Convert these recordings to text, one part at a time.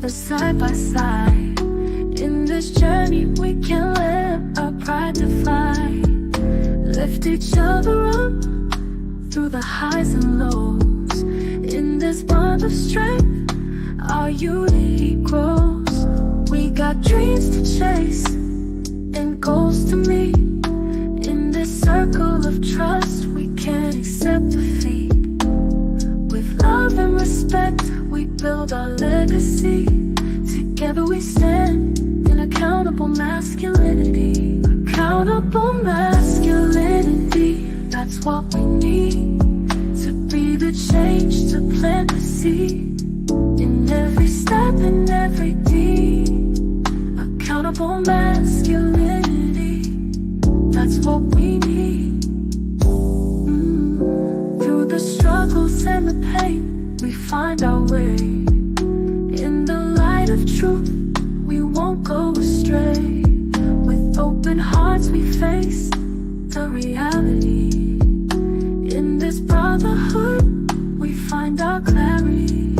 brother side by side. In this journey we can let our pride divide. Lift each other up through the highs and lows. In this bond of strength, our unity grows. We got dreams to chase and goals to meet. In this circle of trust, we can't accept defeat. With love and respect, we build our legacy. Together we stand in accountable masculinity. Accountable masculinity, that's what we need. To be the change, to plant the seed. In every step, in every deed. Accountable masculinity, that's what we need. Through the struggles and the pain, we find our way. In the light of truth, we won't go astray. With open hearts we face the reality. In this brotherhood, we find our clarity.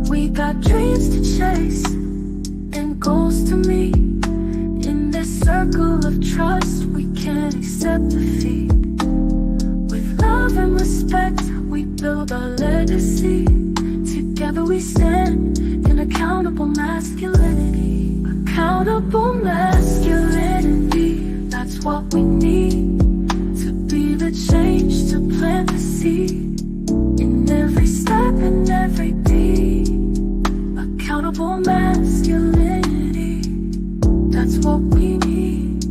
We got dreams to chase and goals to meet. In this circle of trust, we can't accept defeat. With love and respect, we build our legacy. Together we stand in accountable masculinity. Accountable masculinity, that's what we need. To be the change, to plant the seed. In every step, in every deed. Accountable masculinity, that's what we need.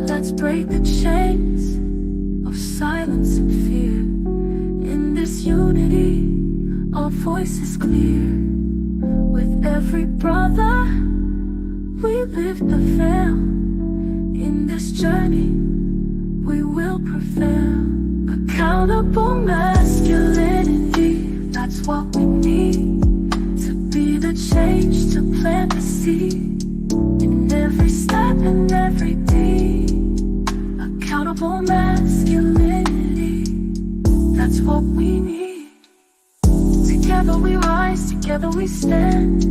Let's break the chains of silence and fear. In this unity, our voice is clear. With every brother, we lift the veil. In this journey, we will prevail. Accountable masculinity, that's what we need. To be the change, to plant the seed. In every step, in every deed. Accountable masculinity, that's what we need. Together we rise, together we stand.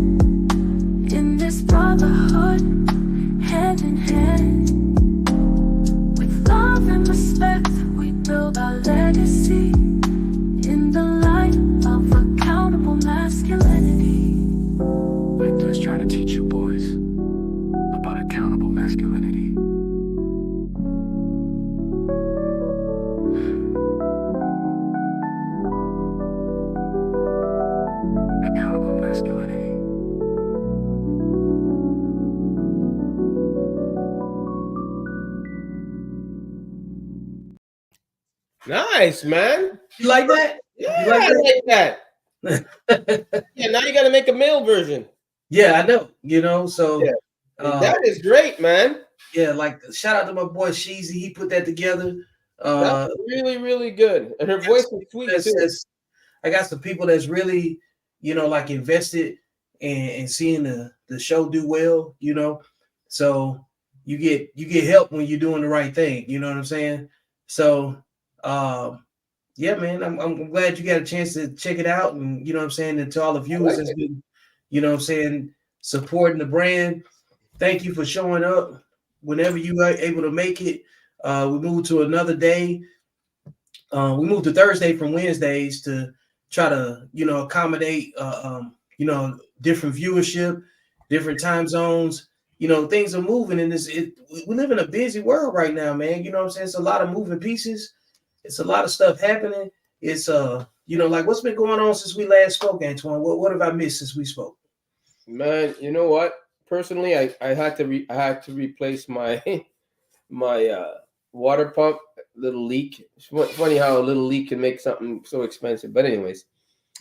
In this brotherhood, hand in hand. With love and respect, we build our legacy. In the light of accountable masculinity. Victor's trying to teach you boys about accountable masculinity. Accountable masculinity. Nice, man. You like that? Yeah, You like I like that. Yeah, now you got to make a male version. Yeah, I know. So Yeah. That is great, man. yeah, like shout out to my boy Sheezy. He put that together. That's really, really good. And her voice is sweet too. I got some people that's really, like invested in seeing the show do well, So you get help when you're doing the right thing, you know what I'm saying? So yeah, man, I'm glad you got a chance to check it out, and you know what I'm saying, and to all the viewers that's been, supporting the brand. Thank you for showing up whenever you are able to make it. We moved to another day. We moved to Thursday from Wednesdays to try to, accommodate, different viewership, different time zones. Things are moving in this. We live in a busy world right now, man. You know what I'm saying? It's a lot of moving pieces. It's a lot of stuff happening. It's like what's been going on since we last spoke, Antoine? What have I missed since we spoke? Man, you know what? Personally, I had to replace my water pump. Little leak. It's funny how a little leak can make something so expensive. But anyways,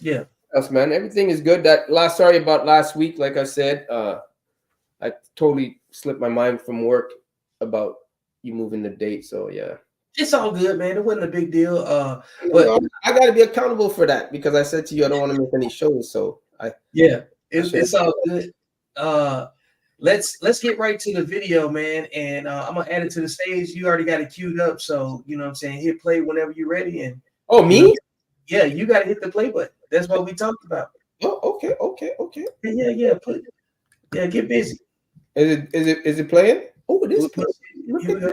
yeah. Else, man, everything is good. Sorry about last week. Like I said, I totally slipped my mind from work about you moving the date. So yeah. It's all good, man. It wasn't a big deal. But I got to be accountable for that because I said to you I don't want to miss any shows. So it's all good. Let's get right to the video, man. And I'm gonna add it to the stage. You already got it queued up, so you know what I'm saying. Hit play whenever you're ready. And me? Yeah, you got to hit the play button. That's what we talked about. Oh, okay. Yeah. Get busy. Is it playing? Oh, it is playing. Here we go.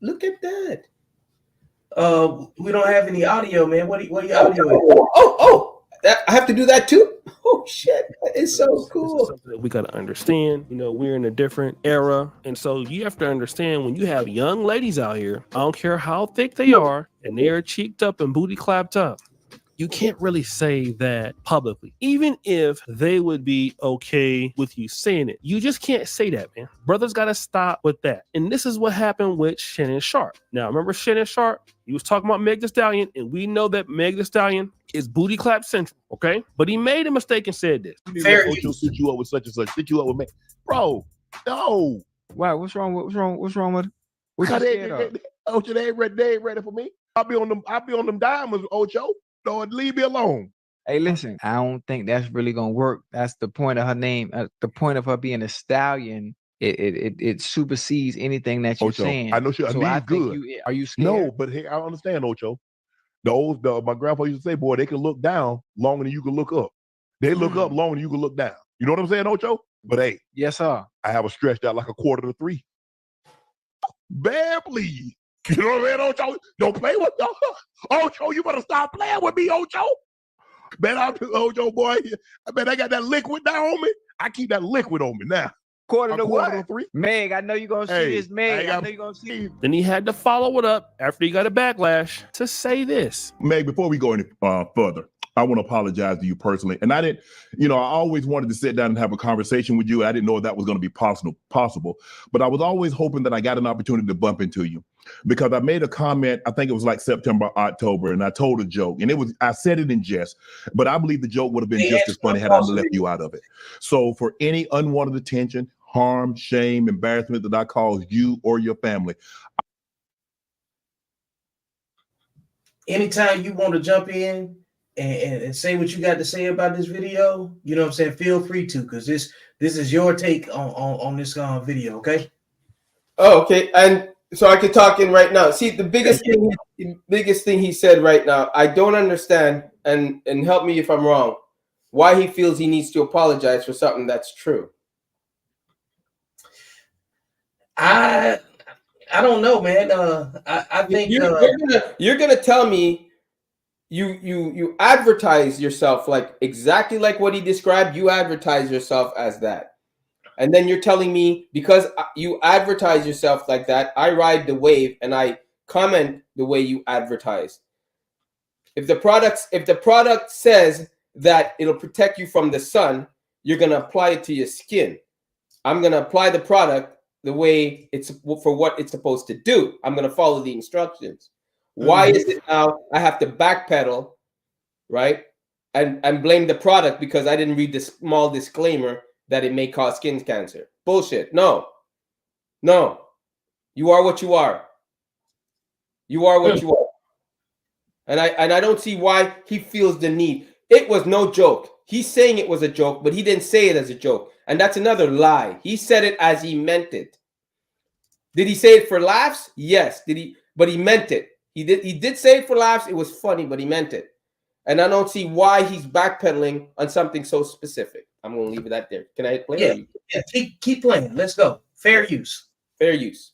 Look at that. We don't have any audio, man. What your audio is? I have to do that too. Oh shit, that is so This is cool. something that we got to understand. You know, we're in a different era. And so you have to understand when you have young ladies out here, I don't care how thick they are, and they are cheeked up and booty clapped up, you can't really say that publicly, even if they would be okay with you saying it. You just can't say that, man. Brothers got to stop with that. And this is what happened with Shannon Sharp. Now, remember Shannon Sharp? He was talking about Meg Thee Stallion, and we know that Meg Thee Stallion is booty clap central, okay? But he made a mistake and said this. Fair Ocho set you up with such and such. Set you up with me, bro. No. Why? What's wrong with it? What you scared of? Ocho, they ain't ready for me. I'll be on them diamonds, Ocho. Lord, leave me alone. Hey, listen, I don't think that's really gonna work. That's the point of her name. The point of her being a stallion. It supersedes anything that you're Ocho, saying. I know she. So I think are you scared? No, but hey, I understand, Ocho. My grandpa used to say, boy, they can look down longer than you can look up. They look up longer than you can look down. You know what I'm saying, Ocho? But hey, Yes, sir. I have a stretched out like 2:45. Man, please. You know what I'm saying, Ocho? Don't play with me. Ocho, you better stop playing with me, Ocho. Man, Ocho, boy. I got that liquid down on me. I keep that liquid on me now. Quarter to what? 3. Meg, I know you're gonna see this, Meg. I know you're gonna see it. Then he had to follow it up after he got a backlash to say this. Meg, before we go any further, I want to apologize to you personally. And I didn't, I always wanted to sit down and have a conversation with you. I didn't know that was going to be possible. But I was always hoping that I got an opportunity to bump into you because I made a comment, I think it was like September, October, and I told a joke. And I said it in jest, but I believe the joke would have been just as funny had I left you out of it. So for any unwanted attention, harm, shame, embarrassment that I caused you or your family. Anytime you want to jump in and say what you got to say about this video, you know what I'm saying? Feel free to, because this is your take on this video, okay? Oh, okay. And so I could talk in right now. See, the biggest thing he said right now, I don't understand, and help me if I'm wrong, why he feels he needs to apologize for something that's true. I don't know, man. I think you're gonna tell me you advertise yourself like exactly like what he described. You advertise yourself as that, and then you're telling me because you advertise yourself like that, I ride the wave and I comment the way you advertise. If the product says that it'll protect you from the sun, you're gonna apply it to your skin. I'm gonna apply the product the way it's for what it's supposed to do. I'm going to follow the instructions. Why is it now I have to backpedal, right? And blame the product because I didn't read the small disclaimer that it may cause skin cancer. Bullshit. No. You are what you are. You are what you are. And I don't see why he feels the need. It was no joke. He's saying it was a joke, but he didn't say it as a joke. And that's another lie. He said it as he meant it. Did he say it for laughs? Yes. Did he? But he meant it. He did say it for laughs. It was funny, but he meant it. And I don't see why he's backpedaling on something so specific. I'm going to leave it at there. Can I play? Yeah. Keep playing. Let's go. Fair use. Fair use.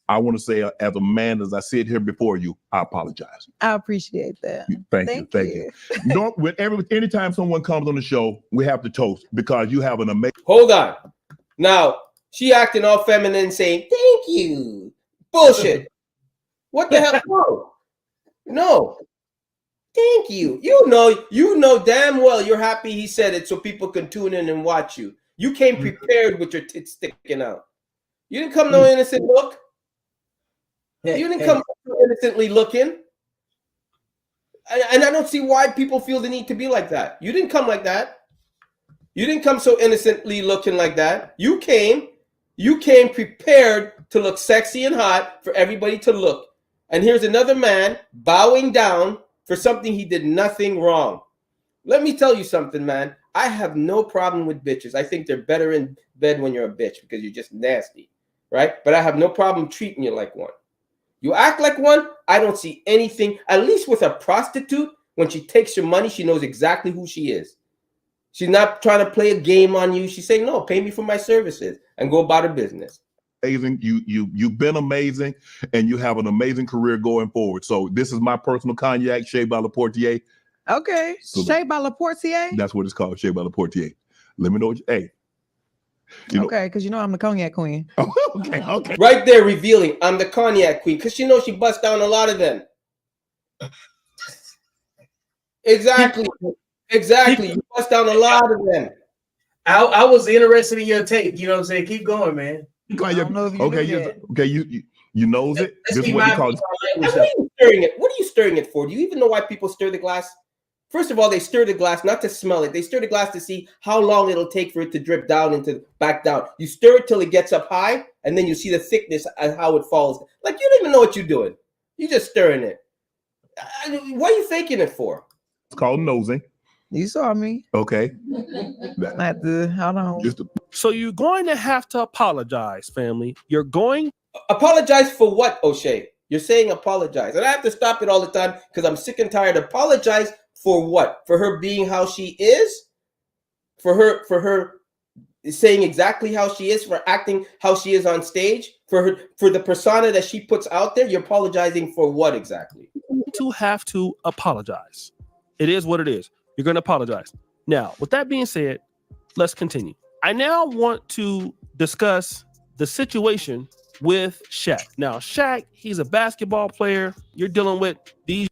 I want to say, as a man, as I sit here before you, I apologize. I appreciate that. Thank you. Anytime someone comes on the show, we have to toast because you have an amazing. Hold on. Now, she acting all feminine saying, thank you. Bullshit. What the hell? No. Thank you. You know damn well you're happy he said it so people can tune in and watch you. You came prepared with your tits sticking out. You didn't come no innocent look. You didn't come innocently looking. And I don't see why people feel the need to be like that. You didn't come like that. You didn't come so innocently looking like that. You came prepared to look sexy and hot for everybody to look. And here's another man bowing down for something he did nothing wrong. Let me tell you something, man. I have no problem with bitches. I think they're better in bed when you're a bitch because you're just nasty, right? But I have no problem treating you like one. You act like one, I don't see anything. At least with a prostitute, when she takes your money, she knows exactly who she is. She's not trying to play a game on you. She's saying, no, pay me for my services and go about her business. Amazing. You've been amazing, and you have an amazing career going forward. So this is my personal cognac, Shea by La Portier. Okay. So Shea by La Portier? That's what it's called, Shea by La Portier. Let me know what Okay, because you know I'm the cognac queen. Okay. Right there, revealing I'm the cognac queen, because she knows she busts down a lot of them. Exactly. You bust down a lot of them. I was interested in your take. You know what I'm saying? Keep going, man. I don't know if you you knows it. Let's This is keep what they mindful call of our What language, are you stirring it? What are you stirring it for? Do you even know why people stir the glass? First of all, they stir the glass not to smell it. They stir the glass to see how long it'll take for it to drip down back down. You stir it till it gets up high, and then you see the thickness and how it falls. Like you don't even know what you're doing. You're just stirring it. What are you faking it for? It's called nosing. You saw me. Okay. I had to, hold on. So you're going to have to apologize, family. You're going. Apologize for what, O'Shea? You're saying apologize. And I have to stop it all the time because I'm sick and tired. Apologize for what? For her being how she is? For her saying exactly how she is, for acting how she is on stage, for the persona that she puts out there? You're apologizing for what exactly? To have to apologize. It is what it is. You're going to apologize. Now, with that being said, let's continue. I now want to discuss the situation with Shaq. Now, Shaq, he's a basketball player. You're dealing with these.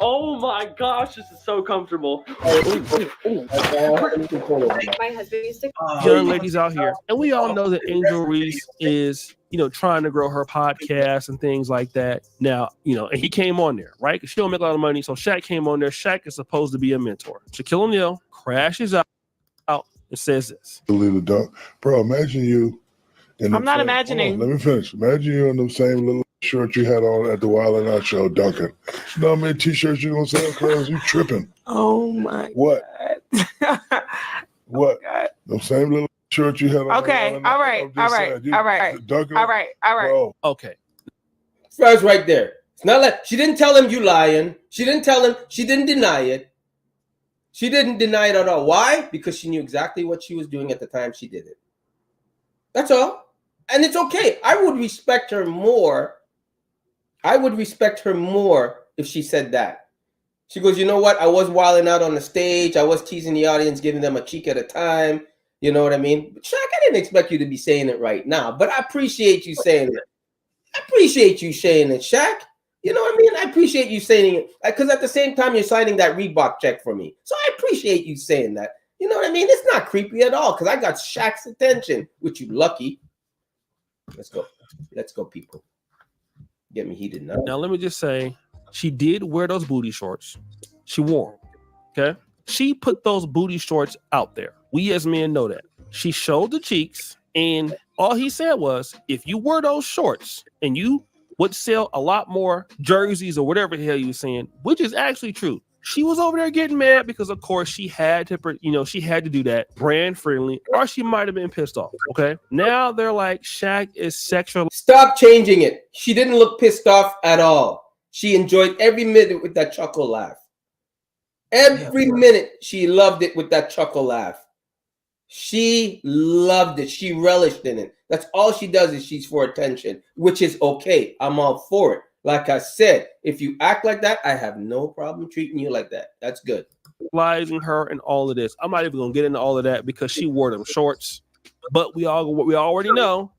Oh my gosh, this is so comfortable. My husband used to. young ladies out here. And we all know that Angel Reese is, trying to grow her podcast and things like that. Now, and he came on there, right? She don't make a lot of money. So Shaq came on there. Shaq is supposed to be a mentor. Shaquille O'Neal crashes out and says this. Little dunk. Bro, imagine you. I'm not imagining. Let me finish. Imagine you in the same little shirt you had on at the Wild 'N Out show, dunking. You know how many t-shirts you gonna sell, cuz? You tripping. Oh my What? God. What? Oh God. The same little shirt you had on. Okay, all right. Bro. Okay. That's right there. It's not like she didn't tell him you lying. She didn't tell him. She didn't deny it. She didn't deny it at all. Why? Because she knew exactly what she was doing at the time she did it. That's all. And it's okay. I would respect her more. If she said that. She goes, you know what? I was wilding out on the stage. I was teasing the audience, giving them a cheek at a time. You know what I mean? But Shaq, I didn't expect you to be saying it right now, but I appreciate you saying it. I appreciate you saying it, Shaq. You know what I mean? I appreciate you saying it because at the same time, you're signing that Reebok check for me. So I appreciate you saying that. You know what I mean? It's not creepy at all because I got Shaq's attention, which you lucky. Let's go, people. Get me heated now. Now, let me just say, she did wear those booty shorts. She wore them. Okay. She put those booty shorts out there. We as men know that. She showed the cheeks, and all he said was, if you wear those shorts and you would sell a lot more jerseys or whatever the hell you were saying, which is actually true. She was over there getting mad because, of course, she had to do that brand friendly, or she might have been pissed off. Okay. Now they're like, Shaq is sexual. Stop changing it. She didn't look pissed off at all. She enjoyed every minute with that chuckle laugh. Every minute she loved it with that chuckle laugh. She loved it. She relished in it. That's all she does is she's for attention, which is okay. I'm all for it. Like I said, if you act like that, I have no problem treating you like that. That's good. Sexualizing her and all of this. I'm not even gonna get into all of that because she wore them shorts. But we already know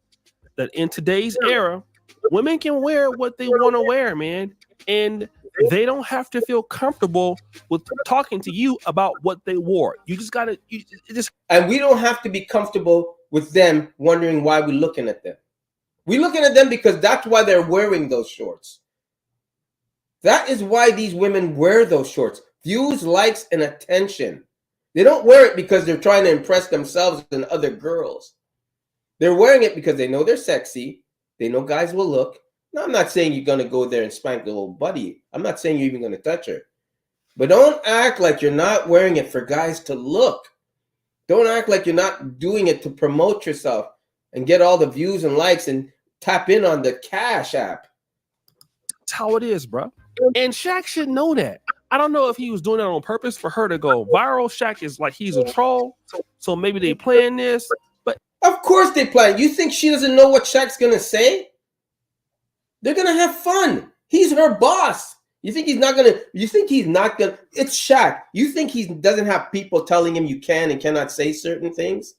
that in today's era, women can wear what they want to wear, man, and they don't have to feel comfortable with talking to you about what they wore. You just gotta, and we don't have to be comfortable with them wondering why we're looking at them. We're looking at them because that's why they're wearing those shorts. That is why these women wear those shorts. Views, likes, and attention. They don't wear it because they're trying to impress themselves and other girls. They're wearing it because they know they're sexy. They know guys will look. Now, I'm not saying you're going to go there and spank the little buddy. I'm not saying you're even going to touch her. But don't act like you're not wearing it for guys to look. Don't act like you're not doing it to promote yourself and get all the views and likes and tap in on the Cash App. that's how it is, bro. And Shaq should know that. I don't know if he was doing that on purpose for her to go viral. Shaq is like he's a troll, so maybe they plan this. But of course they plan. You think she doesn't know what Shaq's gonna say? They're gonna have fun. He's her boss. You think he's not gonna? You think he's not gonna? It's Shaq. You think he doesn't have people telling him you can and cannot say certain things?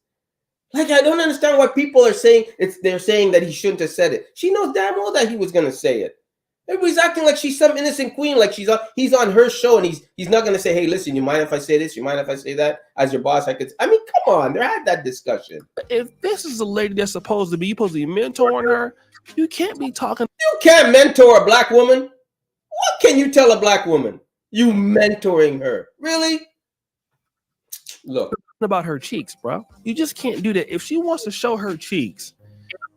Like, I don't understand why people are saying they're saying that he shouldn't have said it. She knows damn well that he was gonna say it. Everybody's acting like she's some innocent queen, like he's on her show, and he's not gonna say, hey, listen, you mind if I say this? You mind if I say that? As your boss, I mean, come on, they had that discussion. If this is a lady that's supposed to be mentoring her, you can't be talking. You can't mentor a black woman. What can you tell a black woman? You mentoring her, really? Look about her cheeks, bro. You just can't do that. If she wants to show her cheeks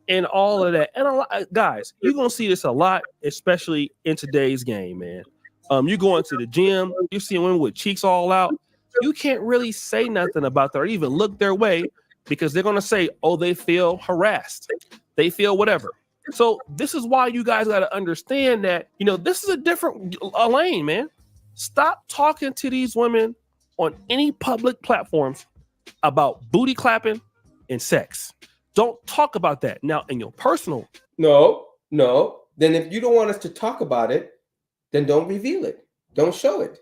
and all of that, and a lot, guys, you're gonna see this a lot, especially in today's game, man. You go into the gym, you see women with cheeks all out. You can't really say nothing about that or even look their way because they're gonna say, oh, they feel harassed, they feel whatever. So this is why you guys got to understand that, you know, this is a different lane, man. Stop talking to these women on any public platforms about booty clapping and sex. Don't talk about that. Now, in your personal. No. Then if you don't want us to talk about it, then don't reveal it. Don't show it.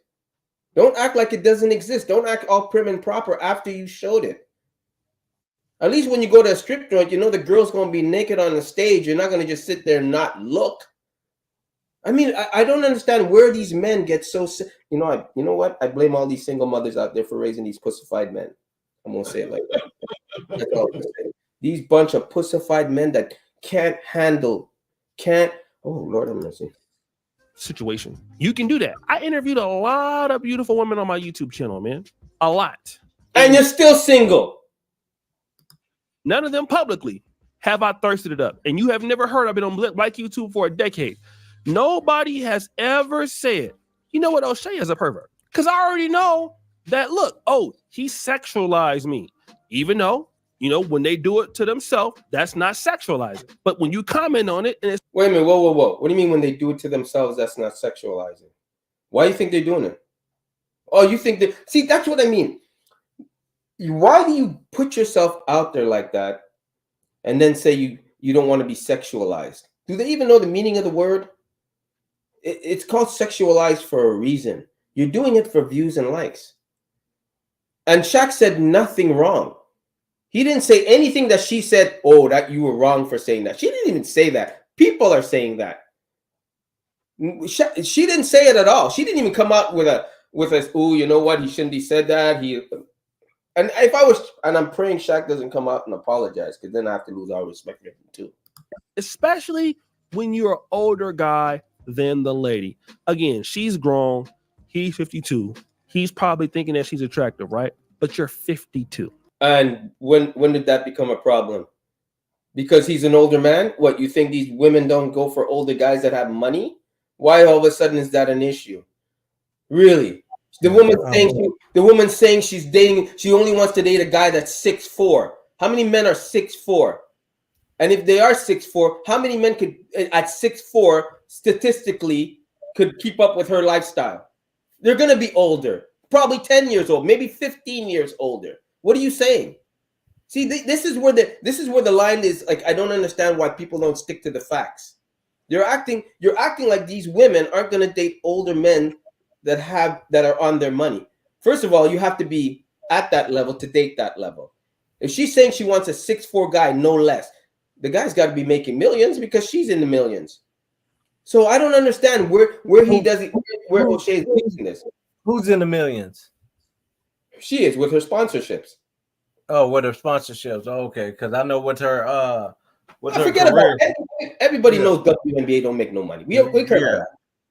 Don't act like it doesn't exist. Don't act all prim and proper after you showed it. At least when you go to a strip joint, you know the girl's going to be naked on the stage. You're not going to just sit there and not look. I mean, I don't understand where these men get so... You know what? I blame all these single mothers out there for raising these pussified men. I'm going to say it like that. That's all I'm saying. These bunch of pussified men that can't... Oh, Lord have mercy. Situation. You can do that. I interviewed a lot of beautiful women on my YouTube channel, man. A lot. And you're still single. None of them publicly have I thirsted it up. And you have never heard. I've been on Black YouTube for a decade. Nobody has ever said, you know what, O'Shea is a pervert. Because I already know that, look, oh, he sexualized me. Even though, you know, when they do it to themselves, that's not sexualizing. But when you comment on it, and it's... Wait a minute, whoa. What do you mean when they do it to themselves, that's not sexualizing? Why do you think they're doing it? Oh, you think that... See, that's what I mean. Why do you put yourself out there like that and then say you don't want to be sexualized? Do they even know the meaning of the word? It's called sexualized for a reason. You're doing it for views and likes. And Shaq said nothing wrong. He didn't say anything that she said, oh, that you were wrong for saying that. She didn't even say that. People are saying that. She didn't say it at all. She didn't even come out with a, oh, you know what? He shouldn't have said that. And I'm praying Shaq doesn't come out and apologize, because then I have to lose all respect for him too. Especially when you're an older guy than the lady. Again, she's grown. He's 52. He's probably thinking that she's attractive, right? But you're 52. And when did that become a problem? Because he's an older man? What, you think these women don't go for older guys that have money? Why all of a sudden is that an issue? Really? The woman saying she's dating, she only wants to date a guy that's 6'4". How many men are 6'4"? And if they are 6'4", how many men could, at 6'4", statistically, could keep up with her lifestyle? They're going to be older, probably 10 years old, maybe 15 years older. What are you saying? See, this is where the line is. Like, I don't understand why people don't stick to the facts. You're acting like these women aren't going to date older men that are on their money. First of all, you have to be at that level to date that level. If she's saying she wants a 6'4" guy, no less, the guy's got to be making millions, because she's in the millions. So I don't understand where O'Shea's making this. Who's in the millions? She is, with her sponsorships. Oh, with her sponsorships. Oh, okay, because I know with her forget career. about it. Everybody knows WNBA don't make no money. We care about that.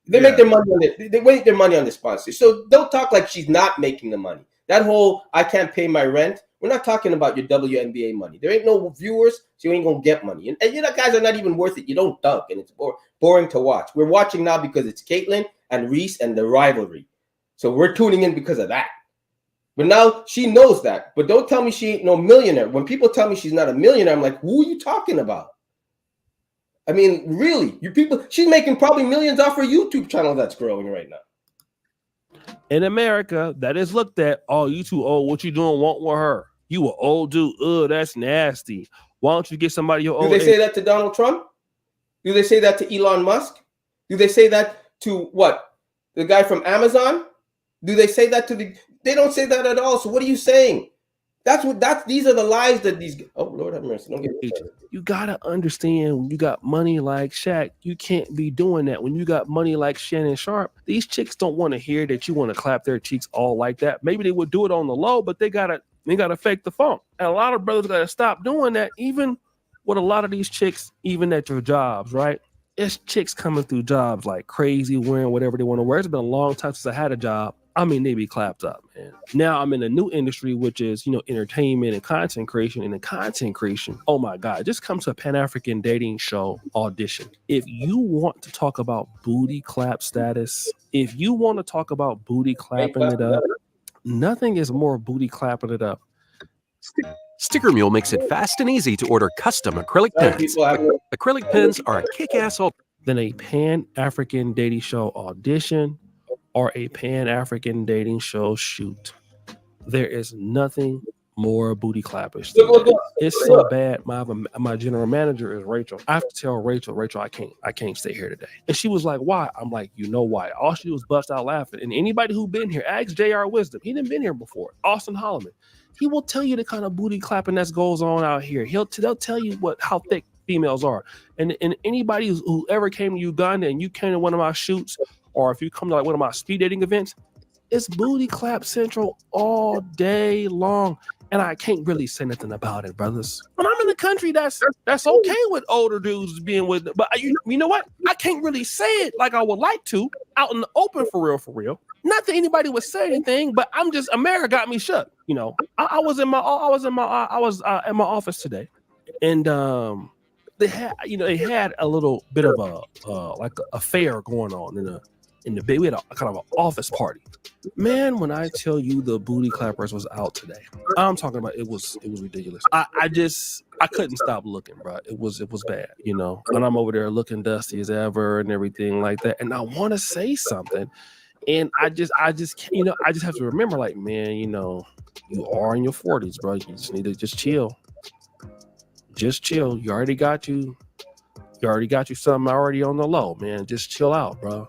They make their money on it. They make their money on the sponsors. So don't talk like she's not making the money. That whole I can't pay my rent. We're not talking about your WNBA money. There ain't no viewers, so you ain't gonna get money. And you know, guys are not even worth it. You don't dunk, and it's boring to watch. We're watching now because it's Caitlyn and Reese and the rivalry. So we're tuning in because of that. But now she knows that. But don't tell me she ain't no millionaire. When people tell me she's not a millionaire, I'm like, who are you talking about? I mean, really, she's making probably millions off her YouTube channel that's growing right now. In America, that is looked at, oh, you too old. What you doing? Want with her? You an old dude. Ugh, that's nasty. Why don't you get somebody your old Do they say age? that to Donald Trump? Do they say that to Elon Musk? Do they say that to what? The guy from Amazon? Do they say that to the? They don't say that at all. So what are you saying? These are the lies that these. Oh Lord have mercy! Don't get me started. You gotta understand, when you got money like Shaq, you can't be doing that. When you got money like Shannon Sharp, these chicks don't want to hear that you want to clap their cheeks all like that. Maybe they would do it on the low, but they gotta fake the funk. And a lot of brothers gotta stop doing that. Even with a lot of these chicks, even at your jobs, right? It's chicks coming through jobs like crazy, wearing whatever they want to wear. It's been a long time since I had a job. I mean, they be clapped up, man. Now I'm in a new industry, which is, entertainment and content creation. And in content creation, oh my God, just come to a Pan-African dating show audition. If you want to talk about booty clap status, if you want to talk about booty clapping it up, nothing is more booty clapping it up. Sticker Mule makes it fast and easy to order custom acrylic pens. Acrylic pens are a kick-ass than a Pan-African dating show audition or a Pan-African dating show shoot. There is nothing more booty clappers. It's so bad. My general manager is Rachel. I have to tell Rachel, I can't stay here today. And she was like, why? I'm like, you know why? All she did was bust out laughing. And anybody who been here, ask JR Wisdom. He didn't been here before. Austin Holloman. He will tell you the kind of booty clapping that goes on out here. They'll tell you how thick females are. And anybody who ever came to Uganda and you came to one of my shoots, or if you come to like one of my speed dating events, it's booty clap central all day long. And I can't really say nothing about it, brothers. When I'm in the country, that's okay with older dudes being with, but you know what? I can't really say it like I would like to out in the open for real. Not that anybody would say anything, but America got me shut. I was in my office today, and they had a little bit of a fair going on we had a kind of an office party. Man, when I tell you the booty clappers was out today, I'm talking about it was ridiculous. I couldn't stop looking, bro. It was bad, and I'm over there looking dusty as ever and everything like that. And I want to say something, and I just can't, I just have to remember, like, man, you are in your 40s, bro. You just need to just chill. Just chill. You already got you something already on the low, man. Just chill out, bro.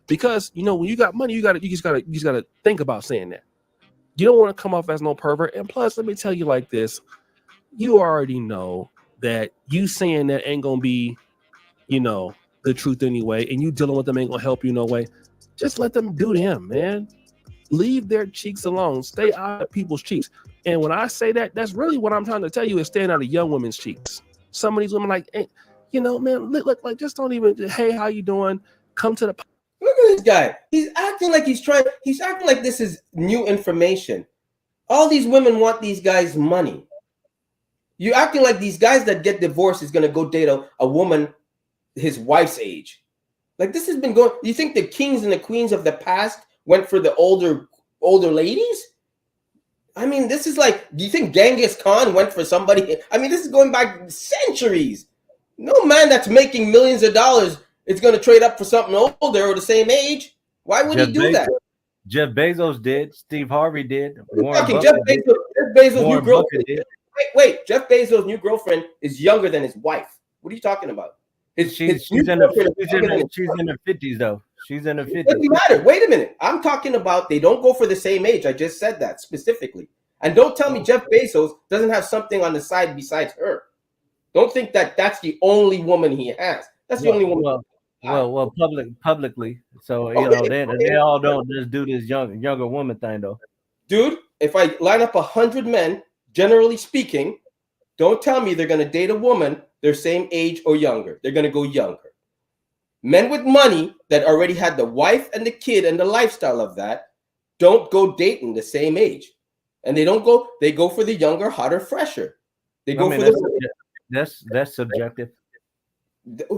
Because when you got money, you just gotta think about saying that. You don't want to come off as no pervert. And plus, let me tell you like this: you already know that you saying that ain't gonna be, the truth anyway, and you dealing with them ain't gonna help you no way. Just let them do them, man. Leave their cheeks alone. Stay out of people's cheeks. And when I say that, that's really what I'm trying to tell you is staying out of young women's cheeks. Some of these women like, hey, man, look, like just don't even. Hey, how you doing? Come to the. Look at this guy. He's acting like he's acting like this is new information. All these women want these guys' money. You're acting like these guys that get divorced is going to go date a woman his wife's age. Like, this has been going. You think the kings and the queens of the past went for the older ladies? I mean, this is like, do you think Genghis Khan went for somebody? I mean, this is going back centuries. No man that's making millions of dollars is going to trade up for something older or the same age. Why would he do that? Jeff Bezos did. Steve Harvey did. Jeff Bezos' new girlfriend. Wait, Jeff Bezos' new girlfriend is younger than his wife. What are you talking about? She's in her 50s, though. She's in her 50s. It doesn't matter. Wait a minute. I'm talking about they don't go for the same age. I just said that specifically. And don't tell me Jeff Bezos doesn't have something on the side besides her. Don't think that that's the only woman he has. That's the only woman. Publicly. So they all don't just do this younger woman thing, though. Dude, if I line up 100 men, generally speaking, don't tell me they're going to date a woman their same age or younger. They're going to go younger. Men with money that already had the wife and the kid and the lifestyle of that don't go dating the same age. And they go for the younger, hotter, fresher. That's subjective.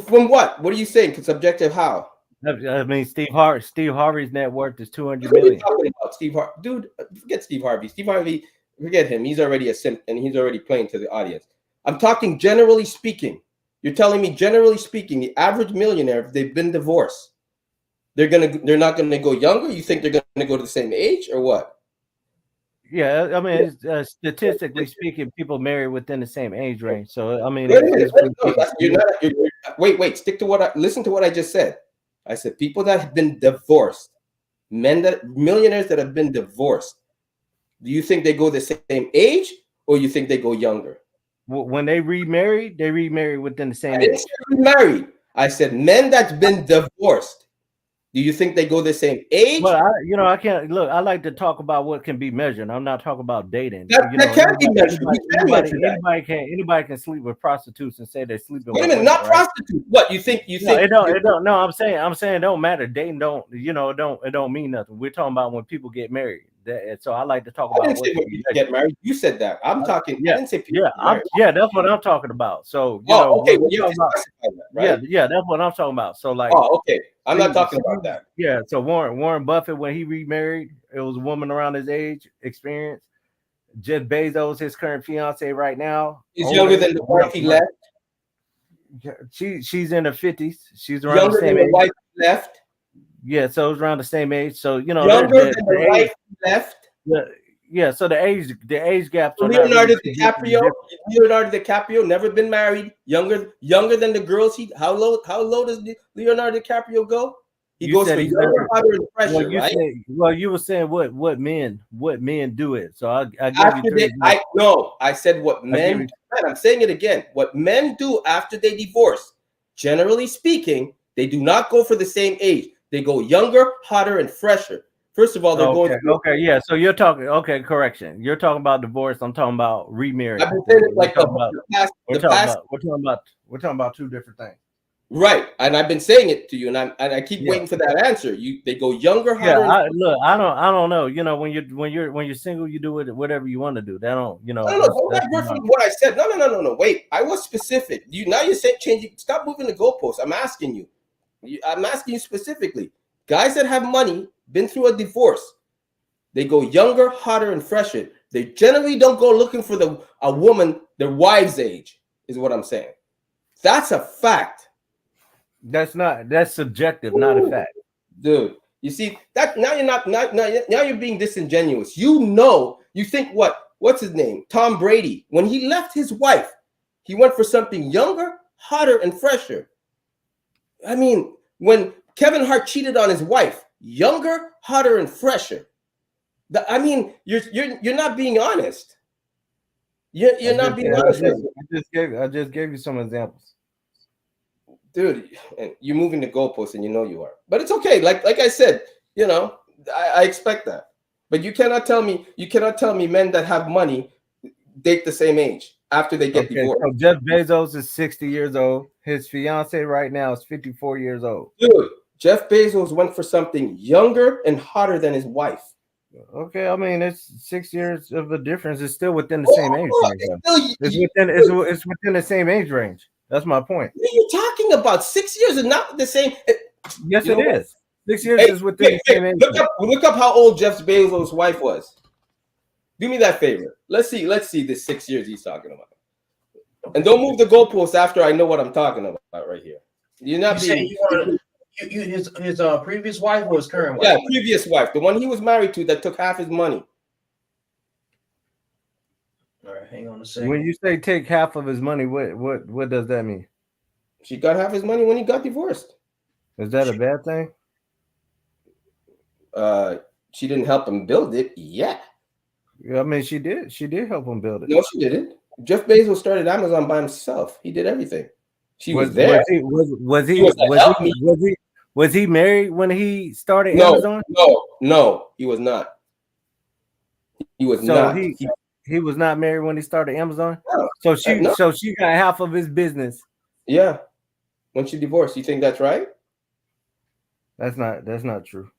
From what? What are you saying? Subjective how? I mean, Steve Harvey's net worth is $200 million. Talking about Steve Harvey, dude. Forget Steve Harvey. Steve Harvey, forget him. He's already a simp, and he's already playing to the audience. I'm talking generally speaking. You're telling me generally speaking, the average millionaire, if they've been divorced, they're not gonna go younger? You think they're gonna go to the same age or what? Yeah, I mean, statistically speaking, people marry within the same age range. So I mean, Wait a minute. Wait. Stick to listen to what I just said. I said people that have been divorced, millionaires that have been divorced. Do you think they go the same age or you think they go younger? When they remarry within the same I didn't age. say remarried. I said men that's been divorced. Do you think they go the same age? Well, I can't look. I like to talk about what can be measured. I'm not talking about dating. That can't be measured. Anybody can sleep with prostitutes and say they're sleeping. Wait a with minute, women, not prostitutes. What you think? You think? No, it don't. No, I'm saying it don't matter. Dating don't. It don't mean nothing. We're talking about when people get married. So I like to talk about. I didn't say when people get married. You said that. I'm talking. Yeah, I didn't say people. That's what I'm talking about. So okay, right? Yeah, that's what I'm talking about. So like, okay, I'm not talking about that. Yeah, so Warren Buffett, when he remarried, it was a woman around his age, experience. Jeff Bezos, his current fiance right now, is younger than the wife he left. She's in her 50s. She's around younger the same than age. The wife left. Yeah, so it's around the same age. So younger than the wife left. Yeah, so the age gaps are Leonardo DiCaprio never been married. Younger than the girls. How low does Leonardo DiCaprio go? He goes for younger, hotter, and fresher, right? You were saying what men do it. So I give you three. I said what men. I'm saying it again. What men do after they divorce, generally speaking, they do not go for the same age. They go younger, hotter, and fresher. First of all, they're going. Yeah. So you're talking. Okay, correction. You're talking about divorce. I'm talking about remarriage. I've been saying it like we're talking about two different things. Right, and I've been saying it to you, and I keep waiting for that answer. They go younger, hotter. I don't know. When you're single, you do whatever you want to do. That don't. No, don't divert from what I said. No. Wait, I was specific. You're saying changing. Stop moving the goalposts. I'm asking you. I'm asking you specifically. Guys that have money, been through a divorce, they go younger, hotter, and fresher. They generally don't go looking for a woman their wife's age, is what I'm saying. That's a fact. That's subjective, not a fact. Dude, you see that now you're being disingenuous. You think what's his name? Tom Brady. When he left his wife, he went for something younger, hotter, and fresher. I mean, when Kevin Hart cheated on his wife, younger, hotter, and fresher. You're not being honest. You're not being honest. I just gave you some examples. Dude, you're moving the goalposts, and you are. But it's okay. Like I said, I expect that. But you cannot tell me men that have money date the same age after they get divorced. So Jeff Bezos is 60 years old. His fiance right now is 54 years old. Dude, Jeff Bezos went for something younger and hotter than his wife. Okay, I mean it's 6 years of a difference. It's still within the same age range. It's within the same age range. That's my point. What are you talking about? 6 years is not the same. Yes, it is. 6 years is within the same age. Look up how old Jeff Bezos' wife was. Do me that favor. Let's see this 6 years he's talking about. And don't move the goalposts after I know what I'm talking about right here. You're not being his previous wife or his current wife? Yeah, previous wife, the one he was married to that took half his money. All right, hang on a second. When you say take half of his money, what does that mean? She got half his money when he got divorced. Is that a bad thing? She didn't help him build it. Yeah. I mean, she did. She did help him build it. No, she didn't. Jeff Bezos started Amazon by himself. He did everything. She was there. Was he married when he started Amazon? No, he was not. He was not. He was not married when he started Amazon. No, so she got half of his business. Yeah. When she divorced, you think that's right? That's not true.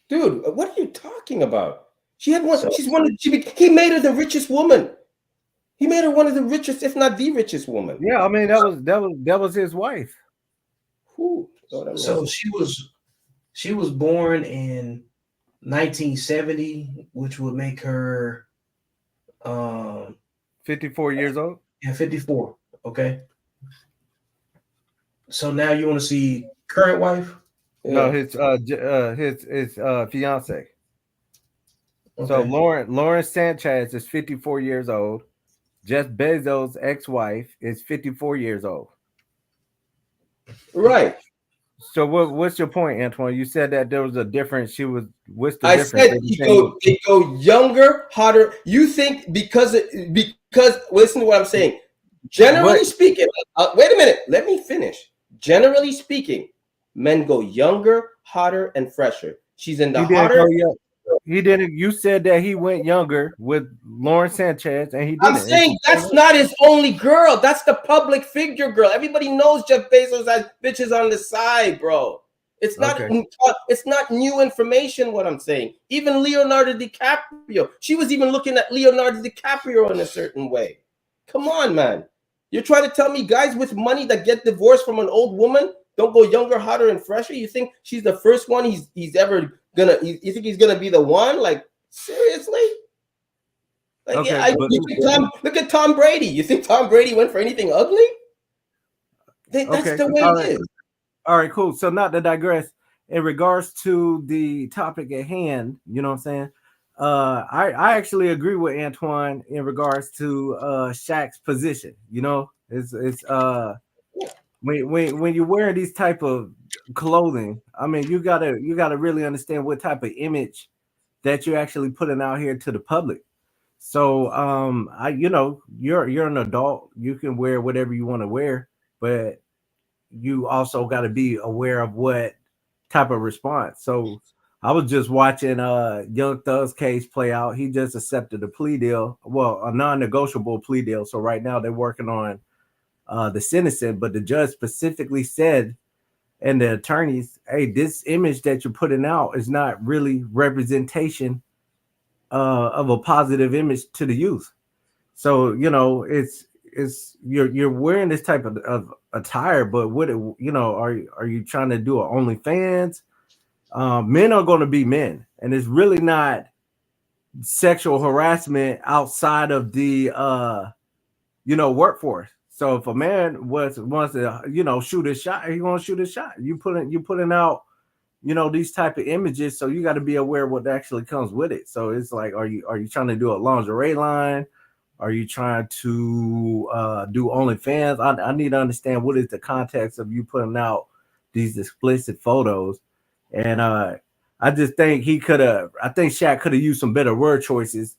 Dude, what are you talking about? She had one. He made her the richest woman. He made her one of the richest, if not the richest woman. Yeah, I mean that was his wife. So she was born in 1970, which would make her 54 years old. Yeah, 54. Okay. So now you want to see current wife? No, his fiance. Okay. So Lauren Sanchez is 54 years old. Jeff Bezos' ex-wife is 54 years old. Right. So what's your point, Antoine? You said that there was a difference. What's the I difference? said they go younger, hotter. You think because listen to what I'm saying. Generally speaking, wait a minute. Let me finish. Generally speaking, men go younger, hotter, and fresher. She's in the hotter. He didn't. You said that he went younger with Lauren Sanchez, and he didn't. I'm saying that's not his only girl. That's the public figure girl. Everybody knows Jeff Bezos has bitches on the side, bro. It's not. Okay. It's not new information. What I'm saying. Even Leonardo DiCaprio. She was even looking at Leonardo DiCaprio in a certain way. Come on, man. You're trying to tell me guys with money that get divorced from an old woman don't go younger, hotter, and fresher? You think she's the first one he's ever gonna? You think he's gonna be the one? Like seriously? Like, okay, look at Tom Brady. You think Tom Brady went for anything ugly? That's the way it is. All right, cool. So not to digress, in regards to the topic at hand, you know what I'm saying? I actually agree with Antoine in regards to Shaq's position. You know, it's when you're wearing these type of clothing, I mean, you gotta really understand what type of image that you're actually putting out here to the public. So you're an adult, you can wear whatever you want to wear, but you also got to be aware of what type of response. So I was just watching Young Thug's case play out. He just accepted a plea deal, well, a non-negotiable plea deal. So right now they're working on the sentencing, but the judge specifically said, and the attorneys, hey, this image that you're putting out is not really representation of a positive image to the youth. So it's you're wearing this type of attire, but what are you trying to do? OnlyFans? Men are going to be men, and it's really not sexual harassment outside of the workforce. So if a man wants to shoot his shot, he's gonna shoot his shot. You putting out these type of images, so you got to be aware of what actually comes with it. So it's like, are you trying to do a lingerie line? Are you trying to do OnlyFans? I need to understand what is the context of you putting out these explicit photos. And I just think Shaq could have used some better word choices.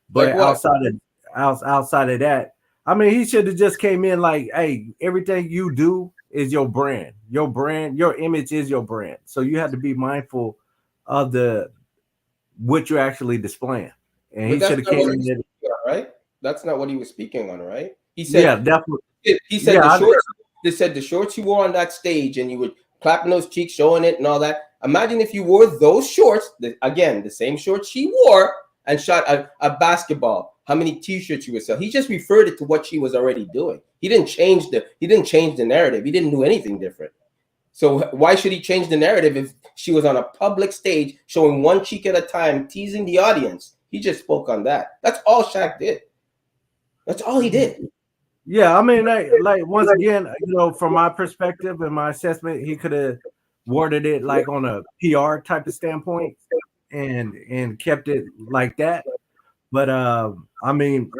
But Like outside of that, I mean, he should have just came in like, hey, everything you do is your brand. Your brand, your image is your brand. So you have to be mindful of what you're actually displaying. And he should have came in, right? That's not what he was speaking on, right? He said, yeah, definitely. He said the shorts he wore on that stage, and you would clapping those cheeks, showing it, and all that. Imagine if you wore those shorts, the same shorts she wore, and shot a basketball. How many T-shirts you would sell? He just referred it to what she was already doing. He didn't change the narrative. He didn't do anything different. So why should he change the narrative if she was on a public stage showing one cheek at a time, teasing the audience? He just spoke on that. That's all Shaq did. That's all he did. Yeah, I mean, like once again, from my perspective and my assessment, he could have worded it like on a PR type of standpoint and kept it like that. But I mean,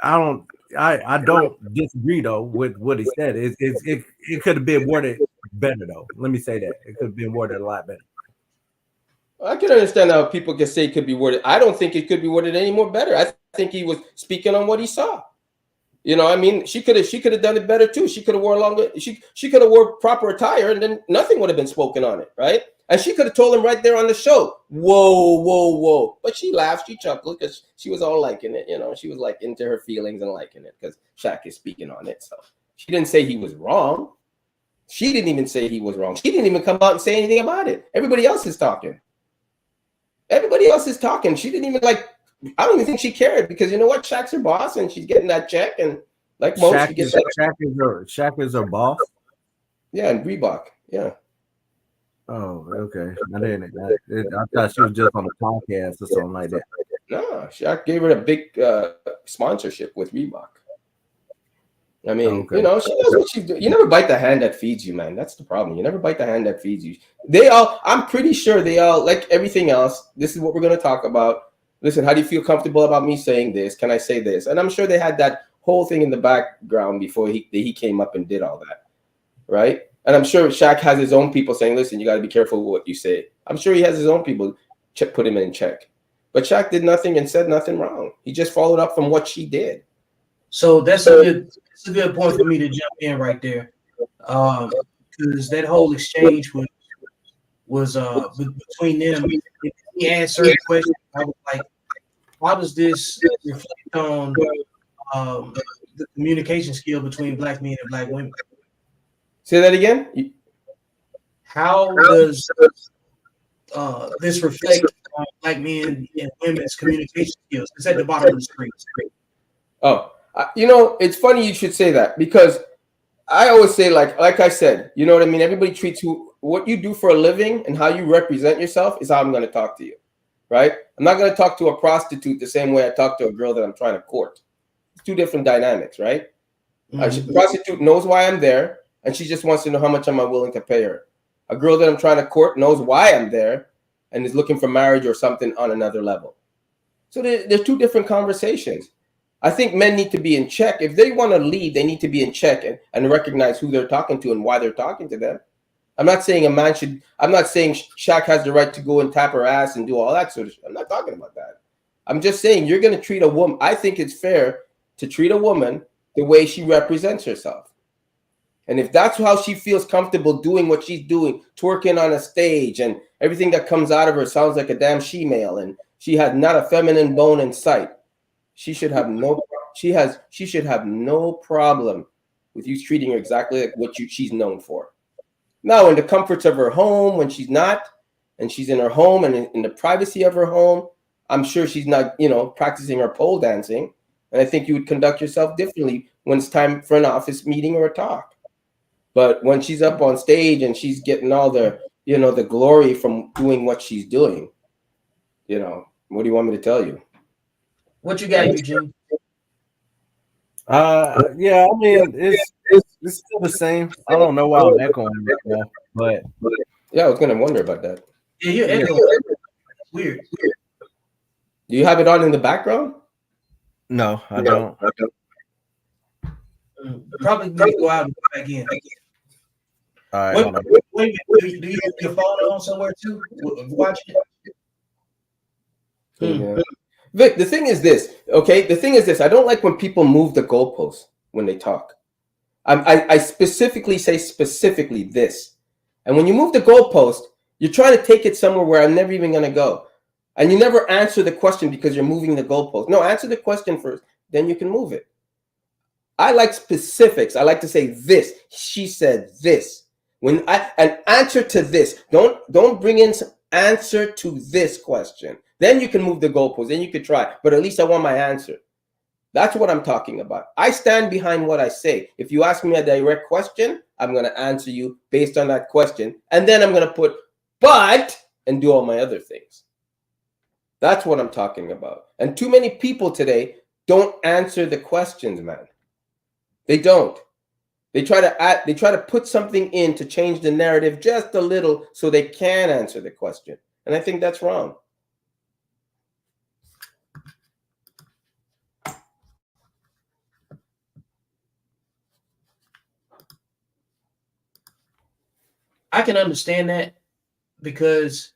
I don't disagree though with what he said. It could have been worded better though. Let me say that it could have been worded a lot better. I can understand how people can say it could be worded. I don't think it could be worded any more better. I think he was speaking on what he saw. I mean, she could have done it better too. She could have wore longer. She could have wore proper attire, and then nothing would have been spoken on it, right? And she could have told him right there on the show, "Whoa, whoa, whoa!" But she laughed, she chuckled because she was all liking it. She was like into her feelings and liking it because Shaq is speaking on it. So she didn't say he was wrong. She didn't even say he was wrong. She didn't even come out and say anything about it. Everybody else is talking. She didn't even I don't even think she cared because you know what? Shaq's her boss and she's getting that check. And like most, Shaq is her boss. Yeah, and Reebok. Yeah. Oh, okay. I thought she was just on a podcast or something like that. No, Shaq gave her a big sponsorship with Reebok. I mean, you know, she knows what she's doing. You never bite the hand that feeds you, man. That's the problem. You never bite the hand that feeds you. I'm pretty sure they all, like everything else, this is what we're going to talk about. Listen, how do you feel comfortable about me saying this? Can I say this? And I'm sure they had that whole thing in the background before he came up and did all that, right? And I'm sure Shaq has his own people saying, listen, you got to be careful with what you say. I'm sure he has his own people put him in check. But Shaq did nothing and said nothing wrong. He just followed up from what she did. So that's a good point for me to jump in right there, because that whole exchange was between them. He asked certain questions. I was like, how does this reflect on the communication skill between black men and black women? Say that again. How does this reflect on black men and women's communication skills? It's at the bottom of the screen. Oh. You know, it's funny you should say that, because I always say, like I said, you know what I mean? Everybody treats what you do for a living and how you represent yourself is how I'm going to talk to you, right? I'm not going to talk to a prostitute the same way I talk to a girl that I'm trying to court. It's two different dynamics, right? Mm-hmm. A prostitute knows why I'm there, and she just wants to know how much am I willing to pay her. A girl that I'm trying to court knows why I'm there and is looking for marriage or something on another level. So there's two different conversations. I think men need to be in check. If they want to lead, they need to be in check and recognize who they're talking to and why they're talking to them. I'm not saying I'm not saying Shaq has the right to go and tap her ass and do all that sort of shit. I'm not talking about that. I'm just saying you're going to treat a woman. I think it's fair to treat a woman the way she represents herself. And if that's how she feels comfortable doing what she's doing, twerking on a stage and everything that comes out of her sounds like a damn she-male and she has not a feminine bone in sight, she should have no problem with you treating her exactly like what she's known for. Now, in the comforts of her home, when she's not, and she's in her home and in the privacy of her home, I'm sure she's not, you know, practicing her pole dancing. And I think you would conduct yourself differently when it's time for an office meeting or a talk. But when she's up on stage and she's getting all the, you know, the glory from doing what she's doing, you know, what do you want me to tell you? What you got, Eugene? Yeah, I mean, it's still the same. I don't know why I'm echoing right now, but yeah, I was gonna wonder about that. Yeah, you're echoing. Weird. Do you have it on in the background? No, I don't. Probably need to go out and come back in. All right. Wait, do you have your phone on somewhere too? Watch it. Vic, the thing is this, okay? The thing is this. I don't like when people move the goalposts when they talk. I specifically say this. And when you move the goalpost, you're trying to take it somewhere where I'm never even going to go. And you never answer the question because you're moving the goalpost. No, answer the question first, then you can move it. I like specifics. I like to say this. She said this. An answer to this. Don't bring in some answer to this question. Then you can move the goalpost. Then you could try. But at least I want my answer. That's what I'm talking about. I stand behind what I say. If you ask me a direct question, I'm going to answer you based on that question. And then I'm going to put but and do all my other things. That's what I'm talking about. And too many people today don't answer the questions, man. They don't. They try to put something in to change the narrative just a little so they can answer the question. And I think that's wrong. I can understand that because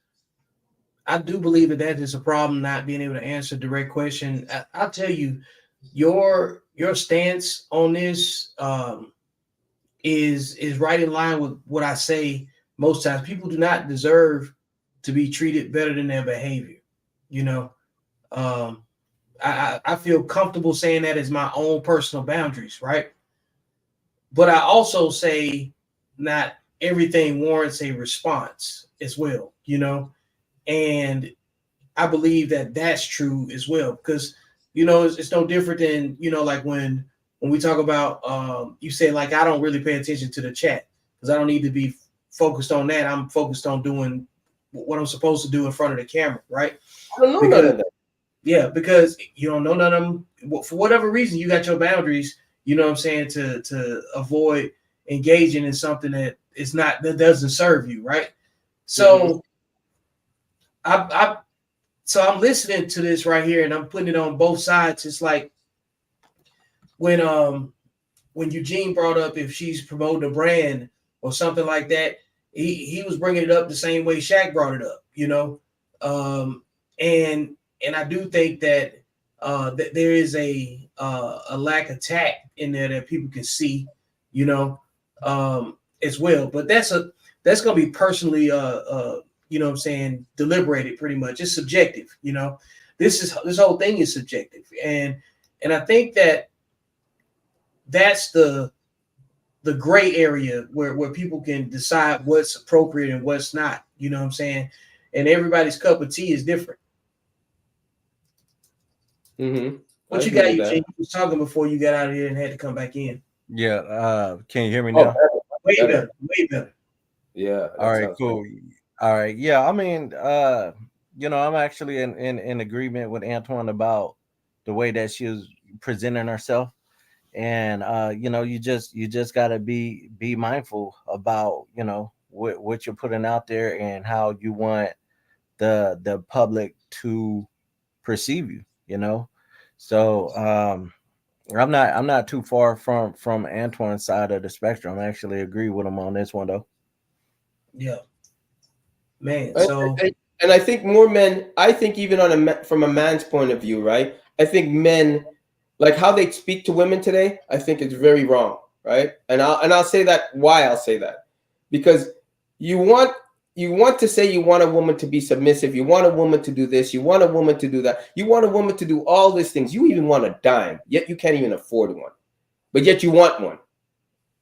I do believe that is a problem, not being able to answer a direct question. I'll tell you, your stance on this is right in line with what I say most times. People do not deserve to be treated better than their behavior. You know, I feel comfortable saying that as my own personal boundaries, right? But I also say not everything warrants a response as well, you know, and I believe that that's true as well because, you know, it's no different than, you know, like when we talk about, you say like, I don't really pay attention to the chat because I don't need to be focused on that. I'm focused on doing what I'm supposed to do in front of the camera, right? I don't know none of that. Yeah, because you don't know none of them. For whatever reason, you got your boundaries you know what I'm saying, to avoid engaging in something that doesn't serve you, right? So I'm listening to this right here, and I'm putting it on both sides. It's like when Eugene brought up if she's promoting a brand or something like that, he was bringing it up the same way Shaq brought it up, you know. And I do think that that there is a lack of tact in there that people can see, you know, as well. But that's gonna be personally you know what I'm saying, deliberated pretty much. It's subjective, you know. This whole thing is subjective. And I think that's the gray area where people can decide what's appropriate and what's not, you know what I'm saying? And everybody's cup of tea is different. What you got, Eugene? You was talking before you got out of here and had to come back in. Yeah. Can you hear me now? Way better. Yeah. All right, cool. Great. All right. Yeah. I mean, you know, I'm actually in agreement with Antoine about the way that she was presenting herself. And you know, you just gotta be mindful about, you know, what you're putting out there and how you want the public to perceive you, you know. So I'm not too far from Antoine's side of the spectrum. I actually agree with him on this one though. Yeah, man. So and I think more men, I think even from a man's point of view, right? I think men, like how they speak to women today, I think it's very wrong, right? And I'll say that why I'll say that. Because you want to say you want a woman to be submissive, you want a woman to do this, you want a woman to do that, you want a woman to do all these things. You even want a dime, yet you can't even afford one. But yet you want one,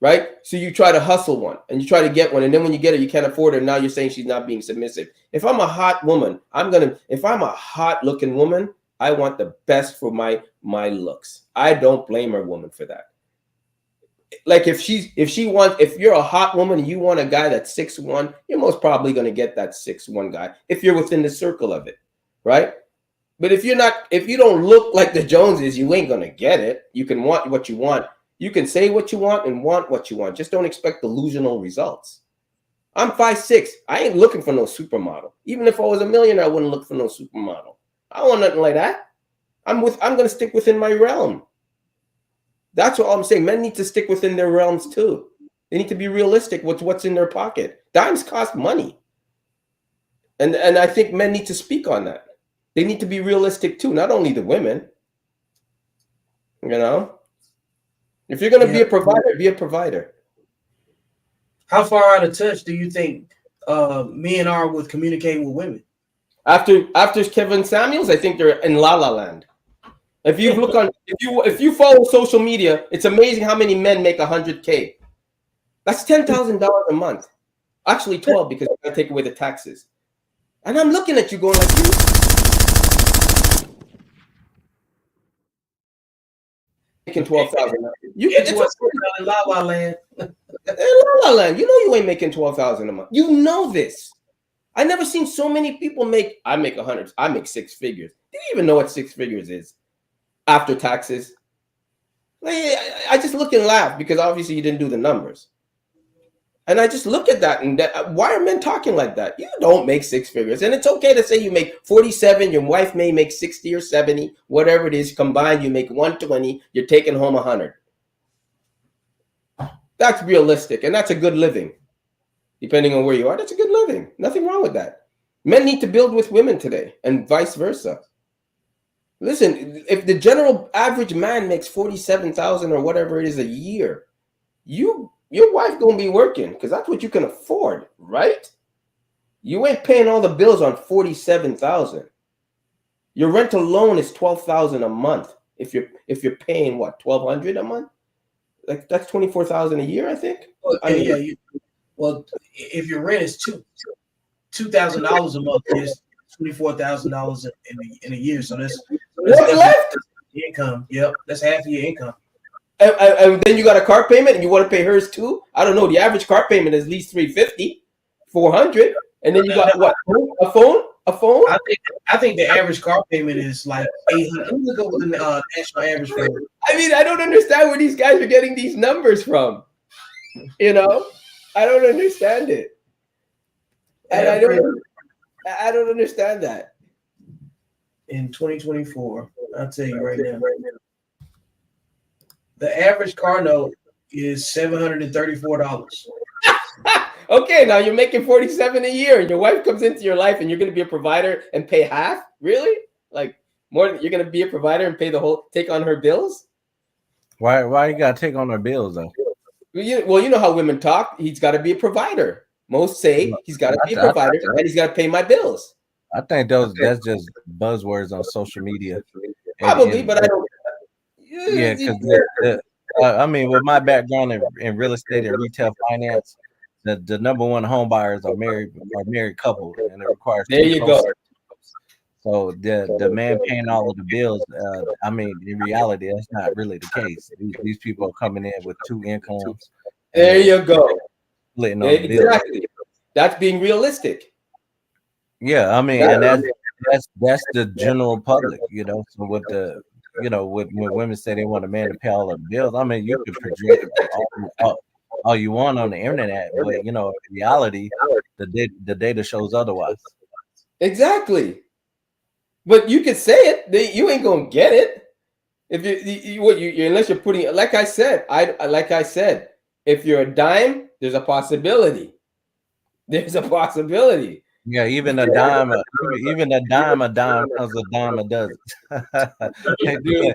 right? So you try to hustle one and you try to get one, and then when you get her, you can't afford her. Now you're saying she's not being submissive. If I'm a hot woman, if I'm a hot looking woman, I want the best for my looks. I don't blame a woman for that. Like if you're a hot woman and you want a guy that's 6'1", you're most probably going to get that 6'1" guy if you're within the circle of it, right? But if you don't look like the Joneses, you ain't going to get it. You can want what you want. You can say what you want and want what you want. Just don't expect delusional results. I'm 5'6". I ain't looking for no supermodel. Even if I was a millionaire, I wouldn't look for no supermodel. I don't want nothing like that. I'm going to stick within my realm. That's all I'm saying. Men need to stick within their realms too. They need to be realistic with what's in their pocket. Dimes cost money. And I think men need to speak on that. They need to be realistic too, not only the women. You know? If you're going to be a provider, be a provider. How far out of touch do you think men are with communicating with women? After Kevin Samuels, I think they're in La La Land. If you follow social media, it's amazing how many men make $100K. That's $10,000 a month. Actually, 12 because I take away the taxes. And I'm looking at you going like, you making 12,000. You get what's in La La Land. In La La Land, you know you ain't making 12,000 a month. You know this. I never seen so many people I make 100. I make 6 figures. Do you even know what 6 figures is after taxes? Like, I just look and laugh because obviously you didn't do the numbers. And I just look at that and why are men talking like that? You don't make 6 figures. And it's okay to say you make 47, your wife may make 60 or 70, whatever it is, combined you make 120, you're taking home 100. That's realistic and that's a good living. Depending on where you are, that's a good living. Nothing wrong with that. Men need to build with women today and vice versa. Listen, if the general average man makes 47,000 or whatever it is a year, your wife gonna be working because that's what you can afford, right? You ain't paying all the bills on 47,000. Your rent alone is 12,000 a month. If you're paying what, 1,200 a month, like that's 24,000 a year, I think. Okay, well, if your rent is $2,000 a month, it's $24,000 in a year. So that's left income. Yep, that's half of your income. And then you got a car payment, and you want to pay hers too. I don't know. The average car payment is at least $350, $400, and then you got what? A a phone? I think the average car payment is like $800. Let me look up what the national average for. I mean, I don't understand where these guys are getting these numbers from. You know, I don't understand it, and I don't understand that. In 2024, I'll tell you right now, the average car note is $734. Okay, now you're making 47 a year, and your wife comes into your life, and you're going to be a provider and pay half? Really? Like more? You're going to be a provider and pay the whole, take on her bills? Why you got to take on her bills though? Well, you know how women talk. He's got to be a provider. Most say he's got to be a provider, and he's got to pay my bills. I think that's just buzzwords on social media. Probably, but I don't. Yeah, because I mean, with my background in real estate and retail finance, the number one home buyers are married couple, and it requires. There you go. So the man paying all of the bills. I mean, in reality, that's not really the case. These people are coming in with two incomes. There you go. Splitting on the bills. Exactly. That's being realistic. Yeah, I mean, and that's the general public, you know. So with the, you know, when women say they want a man to pay all of the bills, I mean, you can project all you want on the internet, but you know, in reality, the data shows otherwise. Exactly. But you can say it. You ain't gonna get it if you unless you're putting. Like I said, if you're a dime, there's a possibility. There's a possibility. Yeah, even a dime comes a dime a dozen. Let me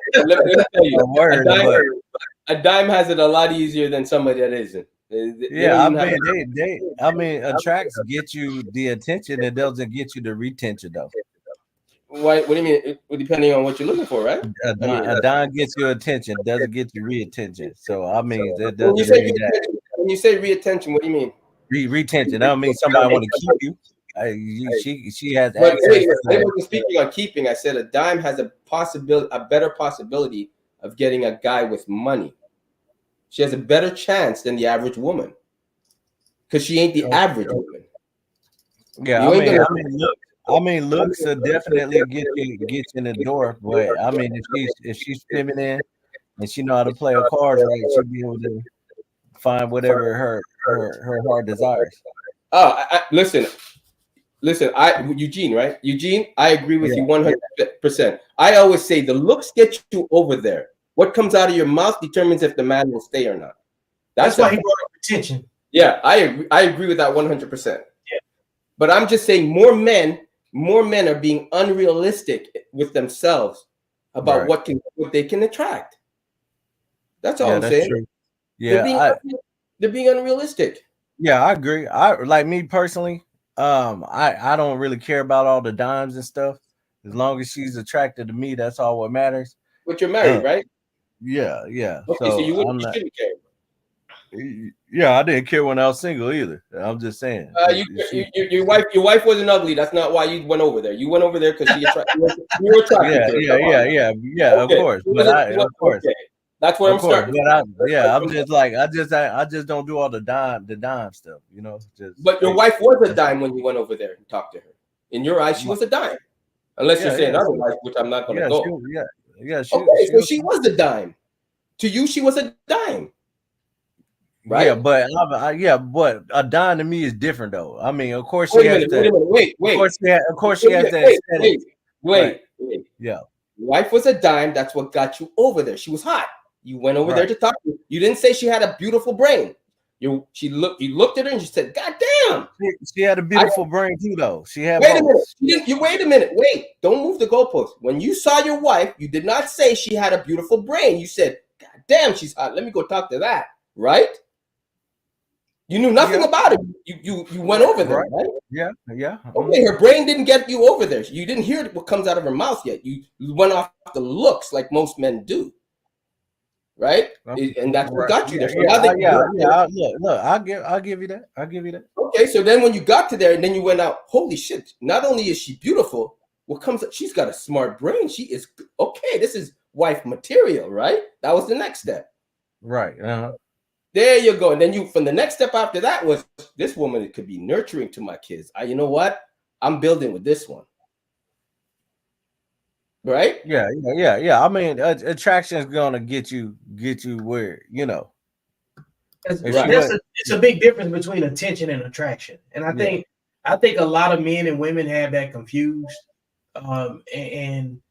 tell you, a dime has it a lot easier than somebody that isn't. Yeah, I mean, attracts get you the attention. It doesn't get you the retention though. What do you mean? Depending on what you're looking for, right? A dime gets your attention, doesn't get you re-attention. So I mean, that doesn't mean that. When you say re-attention, what do you mean? Retention. I don't mean somebody want to keep you. She has but access. Wait, I wasn't speaking on keeping. I said a dime has a better possibility of getting a guy with money. She has a better chance than the average woman because she ain't the average woman. Yeah, I mean, looks will definitely get you in the door. But I mean, if she's feminine and she know how to play her cards right, she'll be able to find whatever her heart desires. Oh, listen, Eugene, right? Eugene, I agree with you 100%. I always say the looks get you over there. What comes out of your mouth determines if the man will stay or not. That's why he brought up retention. Yeah, I agree with that 100%. Yeah. But I'm just saying more men are being unrealistic with themselves about what they can attract. That's all I'm saying. True. Yeah, they're being unrealistic. Yeah, I agree. I like me personally. I don't really care about all the dimes and stuff. As long as she's attracted to me, that's all what matters. But you're married, right? Yeah. Okay, so you shouldn't care. Yeah, I didn't care when I was single either. I'm just saying. Your wife wasn't ugly. That's not why you went over there. You went over there because you were attracted. Yeah. Of course, of course. Okay. That's where I'm starting. But I just don't do all the dime stuff, you know. But your wife was a dime when you went over there and talked to her. In your eyes, she was a dime, unless you're saying otherwise, which I'm not going to go. So she was a dime. To you, she was a dime. Right? Yeah, but a dime to me is different though. I mean, of course she has to. Wait. Of course she has that. Wait. Yeah. Wife was a dime. That's what got you over there. She was hot. You went over there to talk to her. You didn't say she had a beautiful brain. You looked at her and you said, God damn. She had a beautiful brain too, though. She had Wait a minute. Wait. Don't move the goalpost. When you saw your wife, you did not say she had a beautiful brain. You said, God damn, she's hot. Let me go talk to that. Right? You knew nothing about it. You went over there, right? Yeah. Okay, her brain didn't get you over there. You didn't hear what comes out of her mouth yet. You went off the looks like most men do. Right, and that's what got you there. So look, I'll give you that. Okay, so then when you got to there, and then you went out. Holy shit! Not only is she beautiful, what comes? She's got a smart brain. She is okay. This is wife material, right? That was the next step. Right. There you go. And then from the next step after that was this woman could be nurturing to my kids. You know what? I'm building with this one. Right? Yeah. I mean, attraction is gonna get you where, you know. It's a big difference between attention and attraction, and I think a lot of men and women have that confused, and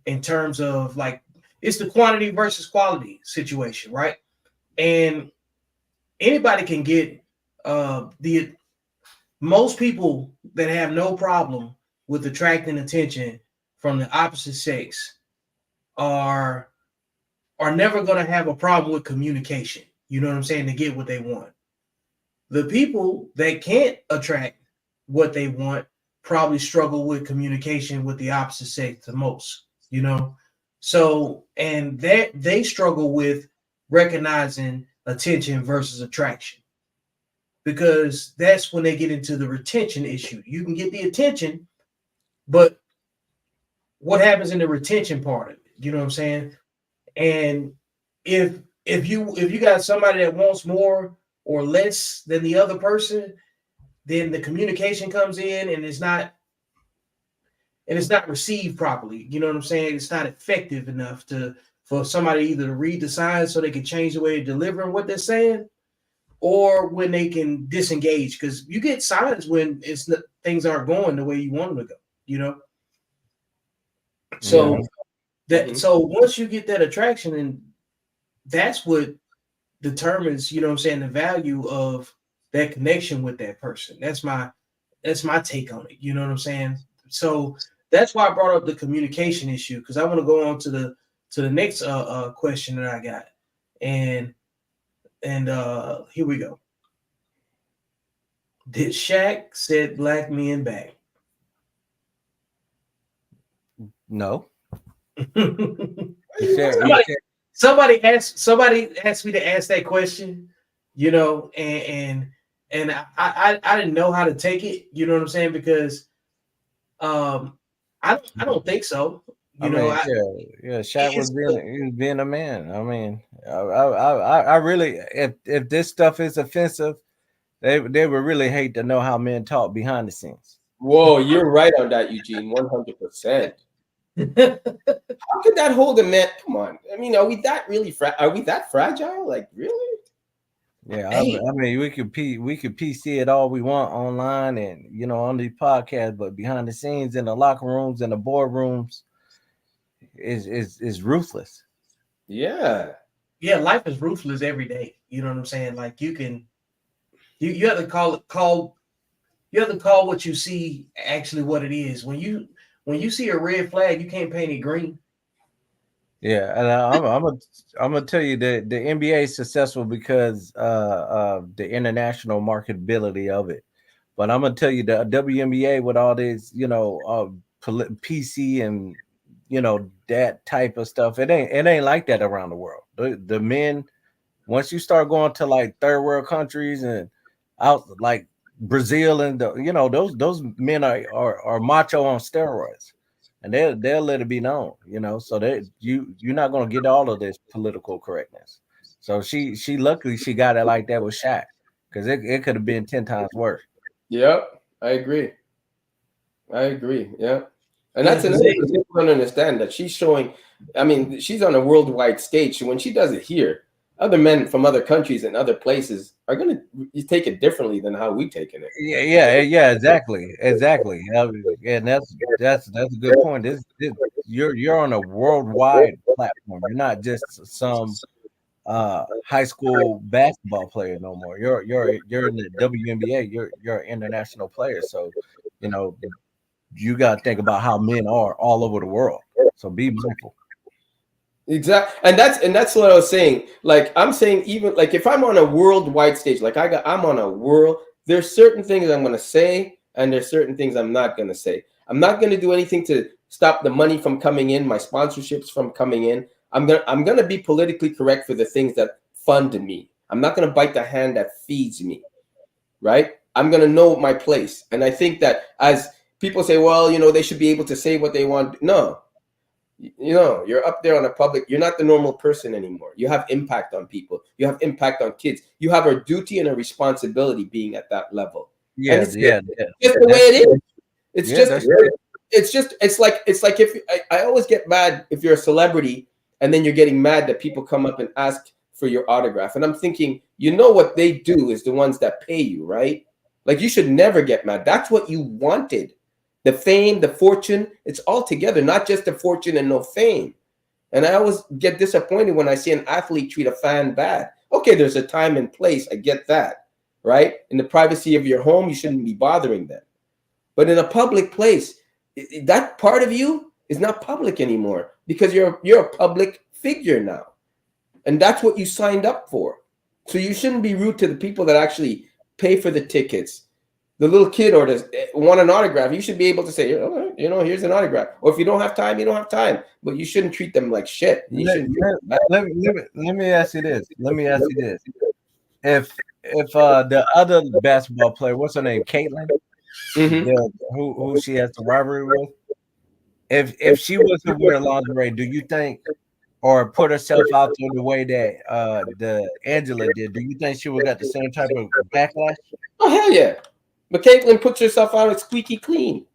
in terms of like it's the quantity versus quality situation, right? And anybody can get the most people that have no problem with attracting attention from the opposite sex are never going to have a problem with communication. You know what I'm saying? To get what they want. The people that can't attract what they want probably struggle with communication with the opposite sex the most, you know? So, and that they struggle with recognizing attention versus attraction, because that's when they get into the retention issue. You can get the attention, but what happens in the retention part of it? You know what I'm saying? And if you got somebody that wants more or less than the other person, then the communication comes in and it's not received properly. You know what I'm saying? It's not effective enough for somebody either to read the signs so they can change the way they're delivering what they're saying, or when they can disengage, because you get signs when things aren't going the way you want them to go, you know? So so once you get that attraction, and that's what determines, you know what I'm saying, the value of that connection with that person. That's my take on it. You know what I'm saying? So that's why I brought up the communication issue, because I want to go on to the next question that I got. And here we go. Did Shaq set black men back? No. Somebody asked me to ask that question, you know, and I didn't know how to take it, you know what I'm saying? Because I don't think so. Shaq was being a man. I mean, I really, if this stuff is offensive, they would really hate to know how men talk behind the scenes. Whoa, you're right on that, Eugene, 100%. How could that hold a man? Come on. I mean, are we that fragile? Like, really? Yeah, I mean, we could PC it all we want online and, you know, on the podcast, but behind the scenes in the locker rooms and the boardrooms is ruthless. Yeah. Yeah, life is ruthless every day. You know what I'm saying? Like you have to call what you see actually what it is. When you see a red flag, you can't paint it green. Yeah, and I'm gonna tell you that the NBA is successful because of the international marketability of it. But I'm gonna tell you the WNBA with all this, you know, PC and, you know, that type of stuff, it ain't like that around the world. The men, once you start going to like third world countries and out like Brazil and those men are macho on steroids. And they'll let it be known, you know, so that you're not gonna get all of this political correctness. So she luckily she got it like that with Shaq, because it could have been 10 times worse. Yep, I agree. Yeah, and that's another thing people don't understand, that she's showing. I mean, she's on a worldwide stage. So when she does it here, other men from other countries and other places are gonna take it differently than how we taking it. Yeah, exactly. And that's a good point. You're on a worldwide platform. You're not just some high school basketball player no more. You're in the WNBA. You're an international player. So, you know, you got to think about how men are all over the world. So be mindful. Exactly, and that's what I was saying. Like I'm saying, even like if I'm on a worldwide stage, like I'm on a world. There's certain things I'm gonna say, and there's certain things I'm not gonna say. I'm not gonna do anything to stop the money from coming in, my sponsorships from coming in. I'm gonna be politically correct for the things that fund me. I'm not gonna bite the hand that feeds me, right? I'm gonna know my place, and I think that as people say, well, you know, they should be able to say what they want. No. You know, you're up there on a public, you're not the normal person anymore. You have impact on people. You have impact on kids. You have a duty and a responsibility being at that level. Yeah. It's just the way it is. It's like if I always get mad if you're a celebrity and then you're getting mad that people come up and ask for your autograph. And I'm thinking, you know what they do is the ones that pay you, right? Like you should never get mad. That's what you wanted. The fame, the fortune, it's all together, not just the fortune and no fame. And I always get disappointed when I see an athlete treat a fan bad. Okay, there's a time and place. I get that, right? In the privacy of your home, you shouldn't be bothering them. But in a public place, that part of you is not public anymore because you're a public figure now. And that's what you signed up for. So you shouldn't be rude to the people that actually pay for the tickets. The little kid or want an autograph, you should be able to say, here's an autograph. Or if you don't have time, you don't have time. But you shouldn't treat them like shit. Let me ask you this. If the other basketball player, what's her name, Caitlin, who she has the rivalry with, if she was to wear lingerie, do you think, or put herself out there the way that the Angela did, do you think she would got the same type of backlash? Oh hell yeah! But Caitlyn puts herself out as squeaky clean.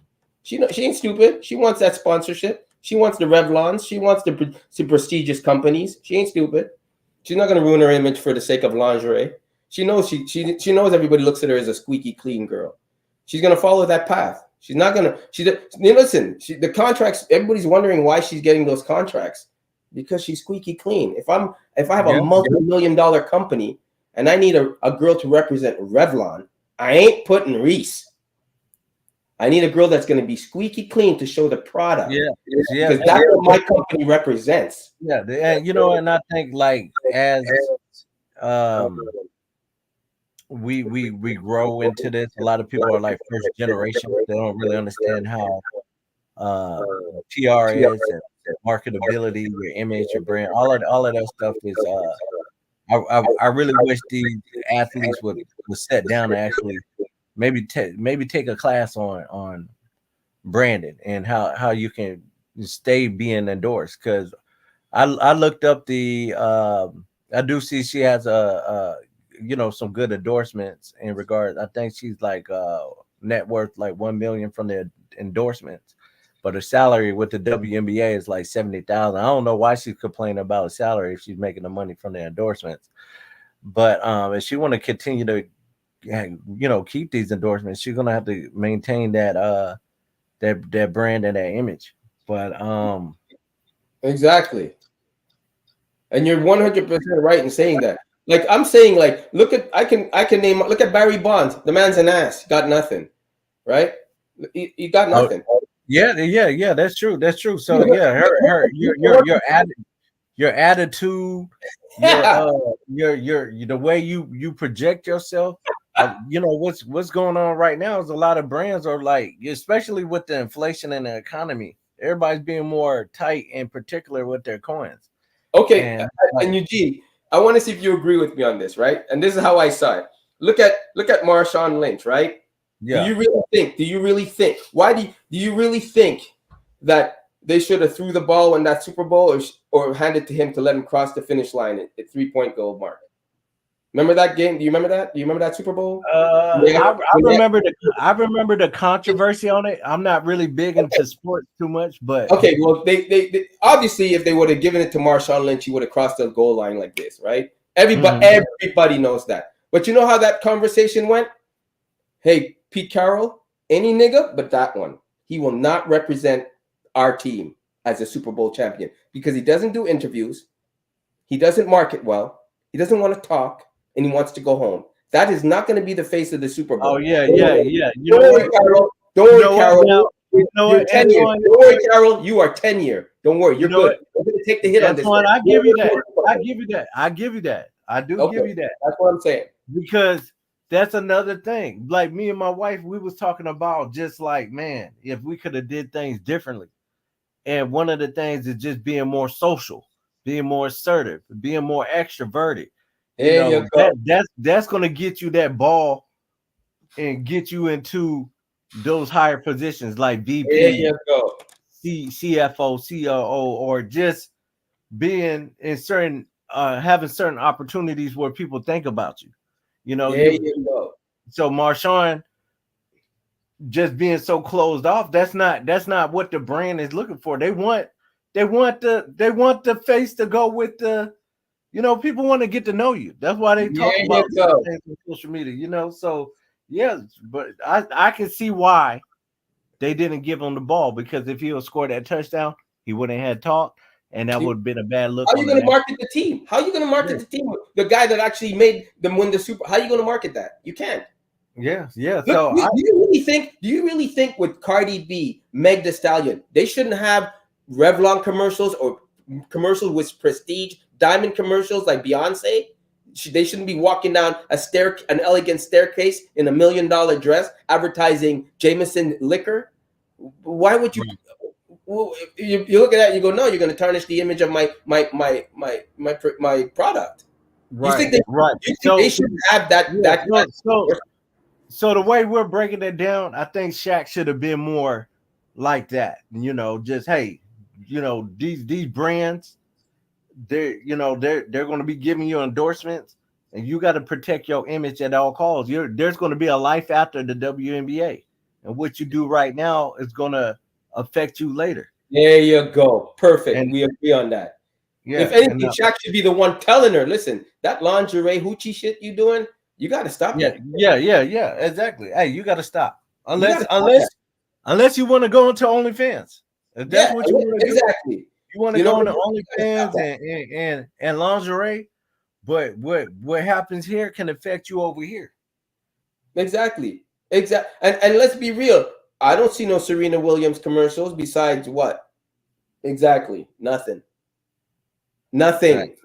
She ain't stupid. She wants that sponsorship. She wants the Revlons. She wants the prestigious companies. She ain't stupid. She's not gonna ruin her image for the sake of lingerie. She knows she knows everybody looks at her as a squeaky clean girl. She's gonna follow that path. She's not gonna. Listen. The contracts. Everybody's wondering why she's getting those contracts because she's squeaky clean. If I have a multi-million-dollar company and I need a girl to represent Revlon, I ain't putting Reese. I need a girl that's going to be squeaky clean to show the product. Because that's what my company represents. Yeah, and and I think like as we grow into this, a lot of people are like first generation. They don't really understand how PR is and marketability, your image, your brand, all of that stuff is. I really wish these athletes would sit down and actually maybe take a class on branding and how you can stay being endorsed. Because I looked up I do see she has some good endorsements in regards. I think she's like net worth like 1 million from the endorsements, but her salary with the WNBA is like 70,000. I don't know why she's complaining about a salary if she's making the money from the endorsements. But if she want to continue to keep these endorsements, she's gonna have to maintain that brand and that image. But exactly. And you're 100% right in saying that. Like I'm saying, like look at Barry Bonds. The man's an ass, got nothing, right? He got nothing. Yeah, that's true. So yeah, your attitude, your the way you project yourself. What's going on right now is a lot of brands are like, especially with the inflation in the economy, everybody's being more tight and particular with their coins. Okay, and Eugene, I want to see if you agree with me on this, right? And this is how I saw it. Look at Marshawn Lynch, right? Yeah. Do you really think? Why do you really think that they should have threw the ball in that Super Bowl or handed to him to let him cross the finish line at 3-point goal mark? Remember that game? Do you remember that? Do you remember that Super Bowl? I remember the controversy on it. I'm not really big into sports too much, but okay. Well, they obviously if they would have given it to Marshawn Lynch, he would have crossed the goal line like this, right? Everybody knows that. But you know how that conversation went? Hey, Pete Carroll, any nigga but that one. He will not represent our team as a Super Bowl champion because he doesn't do interviews. He doesn't market well. He doesn't want to talk. And he wants to go home. That is not going to be the face of the Super Bowl. Oh, yeah. Don't worry, Carol. You're 10 year. Don't worry, Carol. You are 10 year. Don't worry. You're good. I'm going to take the hit on this one. I give you that. I do give you that. That's what I'm saying. Because that's another thing. Like me and my wife, we was talking about just like, man, if we could have did things differently. And one of the things is just being more social, being more assertive, being more extroverted. That's going to get you that ball and get you into those higher positions like VP, CFO, COO, or just being in certain having certain opportunities where people think about you. So Marshawn, just being so closed off. That's not what the brand is looking for. They want the face to go with the, people want to get to know you. That's why they talk about things on social media, so yes, but I can see why they didn't give him the ball, because if he would score that touchdown, he wouldn't have had talk, and that would have been a bad look. How are you going to market the team? How are you going to market the team? The guy that actually made them win the Super. How are you going to market that? You can't. Yeah. Look, So do you really think with Cardi B, Meg Thee Stallion, they shouldn't have Revlon commercials or commercials with prestige, diamond commercials like Beyonce? They shouldn't be walking down an elegant staircase in $1 million dress advertising Jameson liquor. Why would you? Well, you look at that, you go, no, you're going to tarnish the image of my product. Right, you think they should have that? So the way we're breaking it down, I think Shaq should have been more like that. Just hey, these brands, they're going to be giving you endorsements, and you got to protect your image at all costs. There's going to be a life after the WNBA, and what you do right now is going to affect you later. There you go. Perfect. And we agree on that. Yeah. If anything, Shaq should be the one telling her, listen, that lingerie hoochie shit you doing, you got to stop that. Yeah, exactly. Hey, you got to stop. Unless you want to go into OnlyFans. If that's what you want to do. Exactly. You want to go into OnlyFans and lingerie, but what happens here can affect you over here. Exactly. And let's be real. I don't see no Serena Williams commercials besides what? Exactly. Nothing. Right.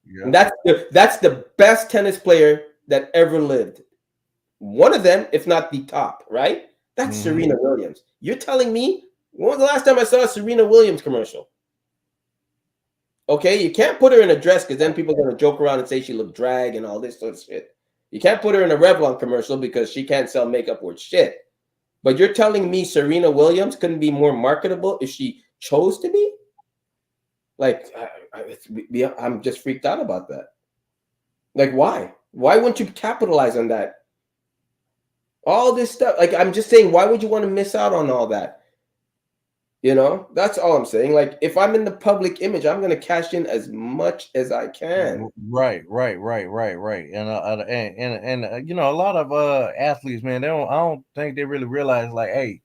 Yeah. That's the best tennis player that ever lived. One of them, if not the top, right? That's Serena Williams. You're telling me, when was the last time I saw a Serena Williams commercial? Okay, you can't put her in a dress because then people are going to joke around and say she looked drag and all this sort of shit. You can't put her in a Revlon commercial because she can't sell makeup worth shit. But you're telling me Serena Williams couldn't be more marketable if she chose to be? Like, I'm just freaked out about that. Like, why? Why wouldn't you capitalize on that? All this stuff. Like, I'm just saying, why would you want to miss out on all that? That's all I'm saying. Like, if I'm in the public image, I'm going to cash in as much as I can. Right. And a lot of athletes, man, I don't think they really realize, like, hey,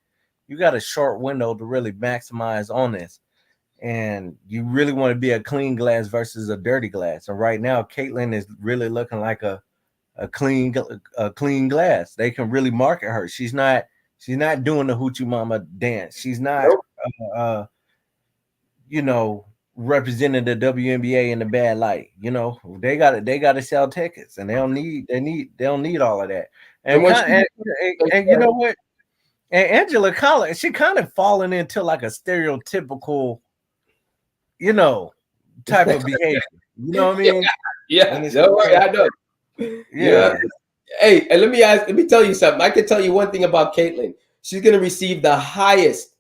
you got a short window to really maximize on this. And you really want to be a clean glass versus a dirty glass. And right now, Caitlyn is really looking like a clean glass. They can really market her. She's not doing the hoochie mama dance. She's not representing the WNBA in the bad light. They got to sell tickets, and they don't need all of that. And you know what? And Angela Collins, she kind of fallen into like a stereotypical, type of behavior. You know what I mean? Yeah. Don't worry, I know. Yeah. Hey, and let me tell you something. I can tell you one thing about Caitlyn. She's gonna receive the highest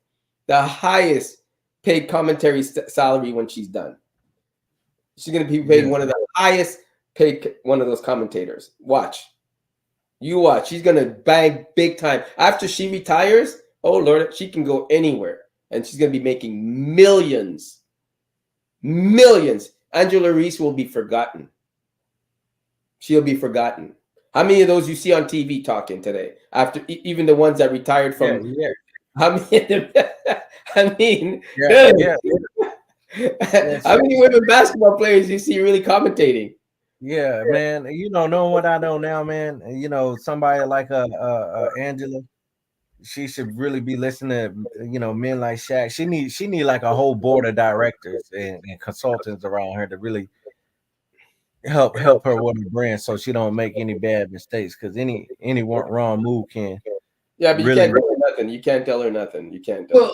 paid commentary salary when she's done. She's gonna be paid one of the highest paid one of those commentators. Watch. You watch. She's gonna bang big time. After she retires, oh Lord, she can go anywhere. And she's gonna be making millions. Angela Reese will be forgotten. She'll be forgotten. How many of those you see on TV talking today? After even the ones that retired from how many how many women basketball players you see really commentating? Yeah, man. Knowing what I know now, man, somebody like Angela, she should really be listening to men like Shaq. She need like a whole board of directors and consultants around her to really help her with her brand, so she don't make any bad mistakes. Because any wrong move can. Yeah, but really, you can't tell her nothing. You can't tell her nothing. You can't tell her.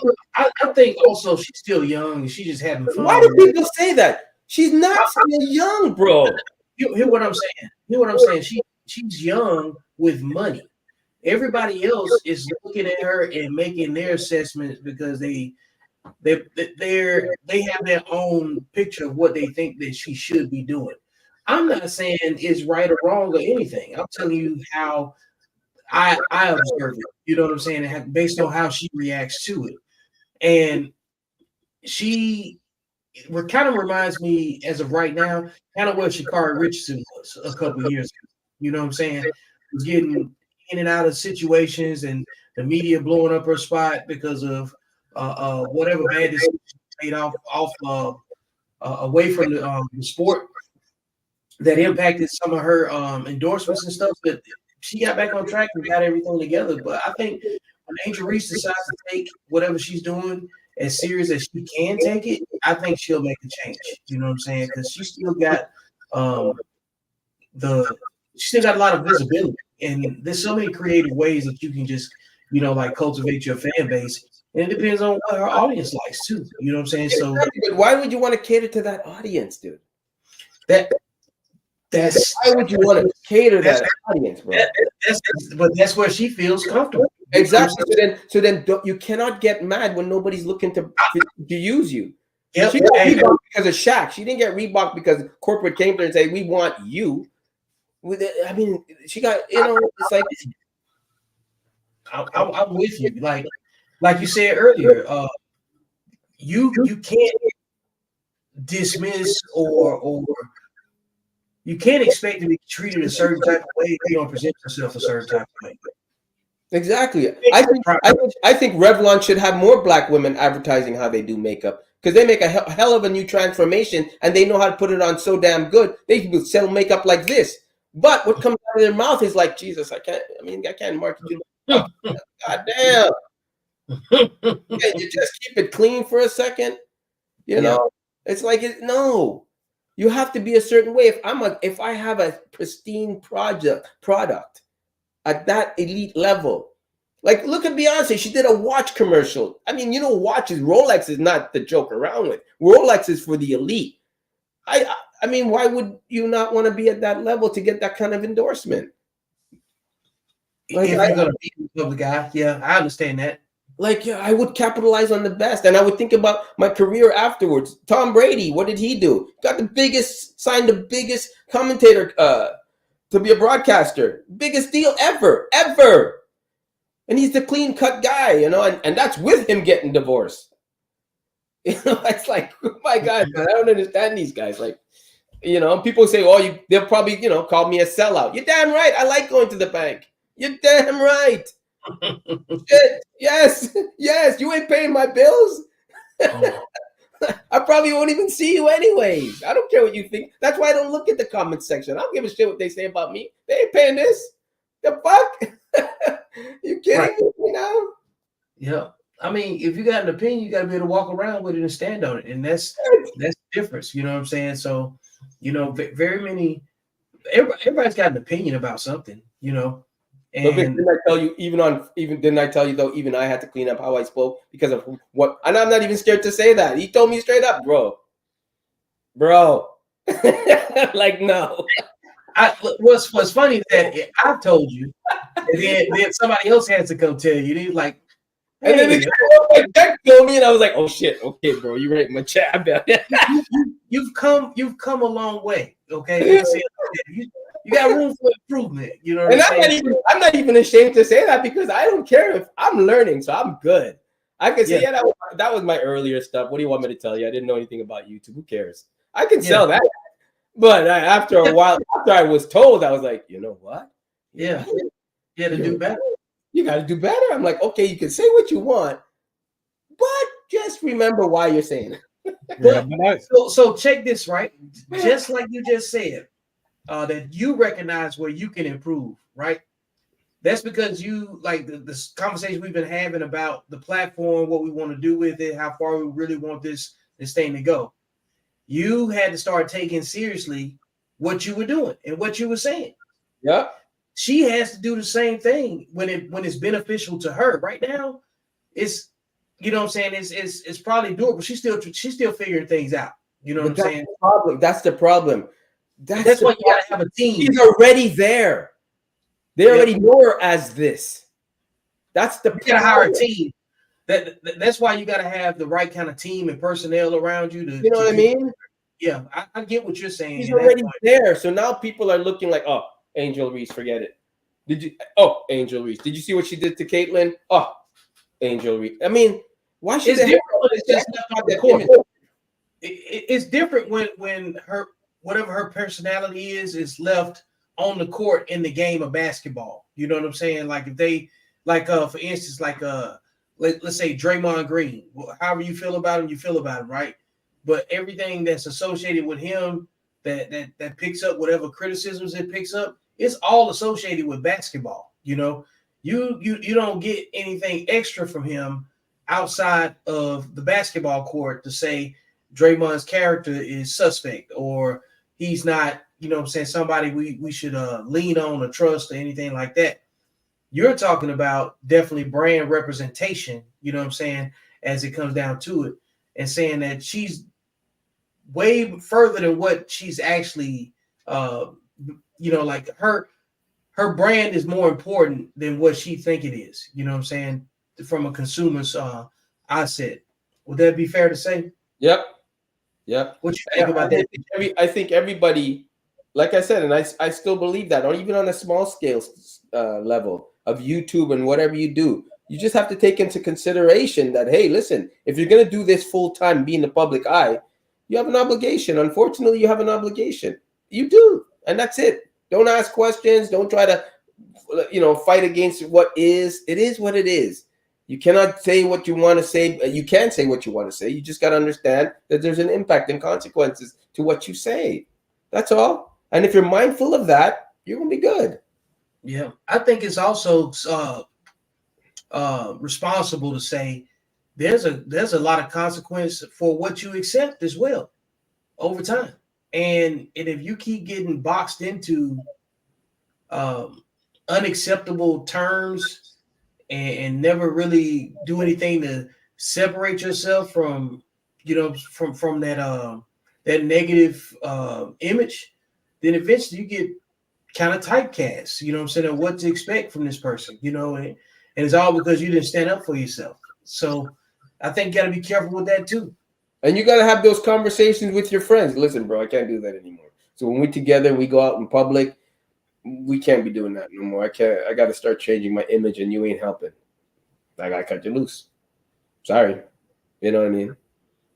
I think also she's still young and she's just having fun. Why do people say that? She's not still young, bro. Hear what I'm saying. She's young with money. Everybody else is looking at her and making their assessments because they have their own picture of what they think that she should be doing. I'm not saying it's right or wrong or anything. I'm telling you how I observe it. You know what I'm saying? Based on how she reacts to it, and she kind of reminds me, as of right now, kind of what Sha'Carri Richardson was a couple of years ago. You know what I'm saying? Was getting in and out of situations, and the media blowing up her spot because of whatever bad decision made away from the sport that impacted some of her endorsements and stuff. But she got back on track and got everything together. But I think when Angel Reese decides to take whatever she's doing as serious as she can take it, I think she'll make a change. You know what I'm saying? Because she still got she still got a lot of visibility, and there's so many creative ways that you can just, like cultivate your fan base. And it depends on what her audience likes too. You know what I'm saying? So why would you want to cater to that audience, dude? That's why would you want to cater to that audience, bro? But that's where she feels comfortable. Exactly. So then you cannot get mad when nobody's looking to use you. Yep. She got Reebok because of Shaq. She didn't get Reebok because corporate came to her and say, "We want you." I mean, she got, it's like, I'm with you. Like you said earlier, you can't dismiss or you can't expect to be treated a certain type of way if you don't present yourself a certain type of way. Exactly. I think Revlon should have more black women advertising how they do makeup, because they make a hell of a new transformation, and they know how to put it on so damn good. They will sell makeup like this. But what comes out of their mouth is like, Jesus, I can't market you. God damn. Can you just keep it clean for a second? You know, it's like, no, you have to be a certain way. If I have a pristine product at that elite level, like look at Beyonce, she did a watch commercial. I mean, watches, Rolex is not to joke around with. Rolex is for the elite. I mean, why would you not want to be at that level to get that kind of endorsement? Like, if you're gonna be a public guy, I understand that. Like, I would capitalize on the best, and I would think about my career afterwards. Tom Brady, what did he do? Signed the biggest commentator to be a broadcaster. Biggest deal ever. And he's the clean-cut guy, and that's with him getting divorced. It's like, oh my God, man, I don't understand these guys. Like, people say, oh, they'll probably, call me a sellout. You're damn right. I like going to the bank. You're damn right. Yes. You ain't paying my bills. I probably won't even see you anyways. I don't care what you think. That's why I don't look at the comment section. I don't give a shit what they say about me. They ain't paying this. The fuck? You kidding me now? Yeah. I mean, if you got an opinion, you got to be able to walk around with it and stand on it. And that's the difference. You know what I'm saying? So, very many, everybody's got an opinion about something, And didn't I tell you, didn't I tell you though, even I had to clean up how I spoke because of what, and I'm not even scared to say that. He told me straight up, bro. Like, no. What's funny is that I've told you, and then somebody else has to come tell you. He's like, hey. And then they told me, and I was like, oh shit, okay, bro, you right in my chat. You've come a long way, okay? You got room for improvement, And I'm not even ashamed to say that, because I don't care if I'm learning, so I'm good. I can say, that was my earlier stuff. What do you want me to tell you? I didn't know anything about YouTube. Who cares? I can sell that. But after a while, after I was told, I was like, you know what? Yeah. You got to do better. You got to do better. I'm like, okay, you can say what you want, but just remember why you're saying it. So check this, right? Just like you just said, that you recognize where you can improve, right? That's because you, like the conversation we've been having about the platform, what we want to do with it, how far we really want this thing to go. You had to start taking seriously what you were doing and what you were saying. Yeah. She has to do the same thing when it's beneficial to her. Right now, it's, what I'm saying, it's probably doable. She's still figuring things out. You know what I'm saying? That's the problem. That's why you gotta have a team. She's already there. They already know her as this. That's the you gotta hire a team. That's why you gotta have the right kind of team and personnel around you. You know what I mean? Yeah, I get what you're saying. She's already there. So now people are looking like, oh, Angel Reese, forget it. Did you? Oh, Angel Reese. Did you see what she did to Caitlyn? Oh, Angel Reese. I mean, why should It's they different when it's just left on the court. It's different when her whatever her personality is left on the court in the game of basketball. You know what I'm saying? Like if they for instance, let's say Draymond Green. However you feel about him, you feel about him, right? But everything that's associated with him that picks up whatever criticisms it picks up, it's all associated with basketball. You know, you don't get anything extra from him outside of the basketball court to say Draymond's character is suspect or he's not, you know what I'm saying, somebody we should lean on or trust or anything like that. You're talking about definitely brand representation, you know what I'm saying, as it comes down to it, and saying that she's way further than what she's actually, like her brand is more important than what she think it is, you know what I'm saying, from a consumer's asset. Would that be fair to say? Yep. What you think about that? I think everybody, like I said, and I still believe that, or even on a small scale level of YouTube and whatever you do, you just have to take into consideration that, hey, listen, if you're going to do this full time, be in the public eye, you have an obligation. Unfortunately, you have an obligation. You do, and that's it. Don't ask questions. Don't try to, fight against what is. It is what it is. You cannot say what you want to say. You can say what you want to say. You just got to understand that there's an impact and consequences to what you say. That's all. And if you're mindful of that, you're going to be good. Yeah. I think it's also responsible to say there's a lot of consequence for what you accept as well over time. And if you keep getting boxed into unacceptable terms and never really do anything to separate yourself from, from that negative image, then eventually you get kind of typecast, you know what I'm saying, or what to expect from this person, and it's all because you didn't stand up for yourself. So I think you got to be careful with that too. And you got to have those conversations with your friends. Listen, bro, I can't do that anymore. So when we're together, we go out in public, we can't be doing that no more. I got to start changing my image, and you ain't helping. I got to cut you loose. Sorry. You know what I mean?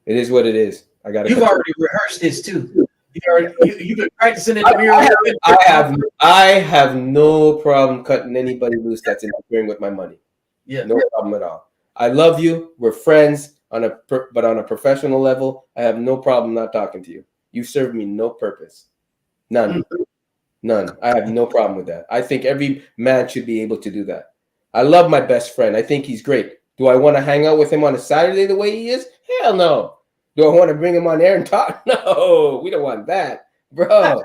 It is what it is. I got to. You've already rehearsed this too. You've been practicing in the mirror. I have no problem cutting anybody loose that's interfering with my money. Yeah. No problem at all. I love you. We're friends but on a professional level, I have no problem not talking to you. You serve me no purpose. None. I have no problem with that. I think every man should be able to do that. I love my best friend. I think he's great. Do I want to hang out with him on a Saturday the way he is? Hell no. Do I want to bring him on air and talk? No, we don't want that, bro.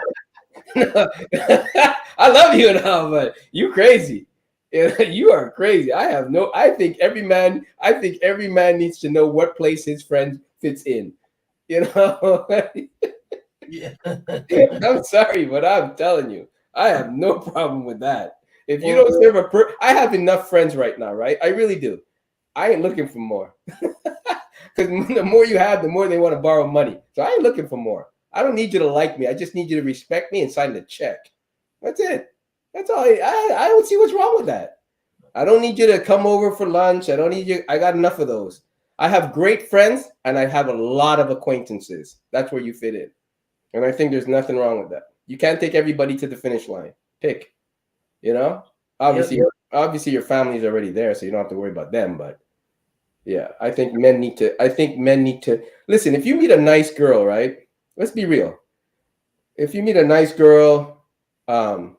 I love you now, but you crazy. You are crazy. I think every man needs to know what place his friend fits in. Yeah. I'm sorry, but I'm telling you, I have no problem with that. If you don't serve I have enough friends right now, right? I really do. I ain't looking for more. Because the more you have, the more they want to borrow money. So I ain't looking for more. I don't need you to like me. I just need you to respect me and sign the check. That's it. That's all. I don't see what's wrong with that. I don't need you to come over for lunch. I don't need you. I got enough of those. I have great friends and I have a lot of acquaintances. That's where you fit in. And I think there's nothing wrong with that. You can't take everybody to the finish line. Pick. Obviously your family's already there, so you don't have to worry about them. But yeah, I think men need to listen. If you meet a nice girl, right? Let's be real. If you meet a nice girl, and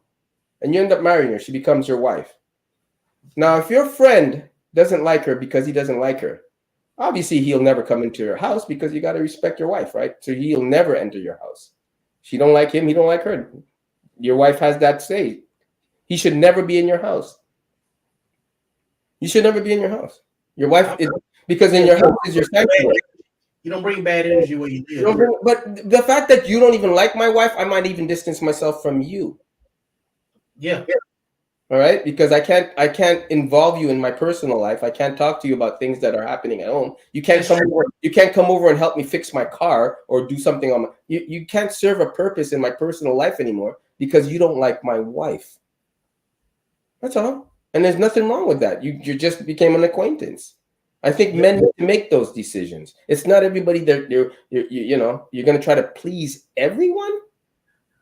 you end up marrying her, she becomes your wife. Now, if your friend doesn't like her because he doesn't like her, obviously he'll never come into your house because you got to respect your wife, right? So he'll never enter your house. She don't like him, he don't like her. Your wife has that say. He should never be in your house. You should never be in your house. Your wife is, because in your house is your sanctuary. You don't bring bad energy where you do. But the fact that you don't even like my wife, I might even distance myself from you. Yeah. All right, because I can't involve you in my personal life. I can't talk to you about things that are happening at home. You can't come over and help me fix my car or do something on my. You can't serve a purpose in my personal life anymore because you don't like my wife. That's all. And there's nothing wrong with that. You just became an acquaintance. I think men need to make those decisions. It's not everybody that you're going to try to please everyone.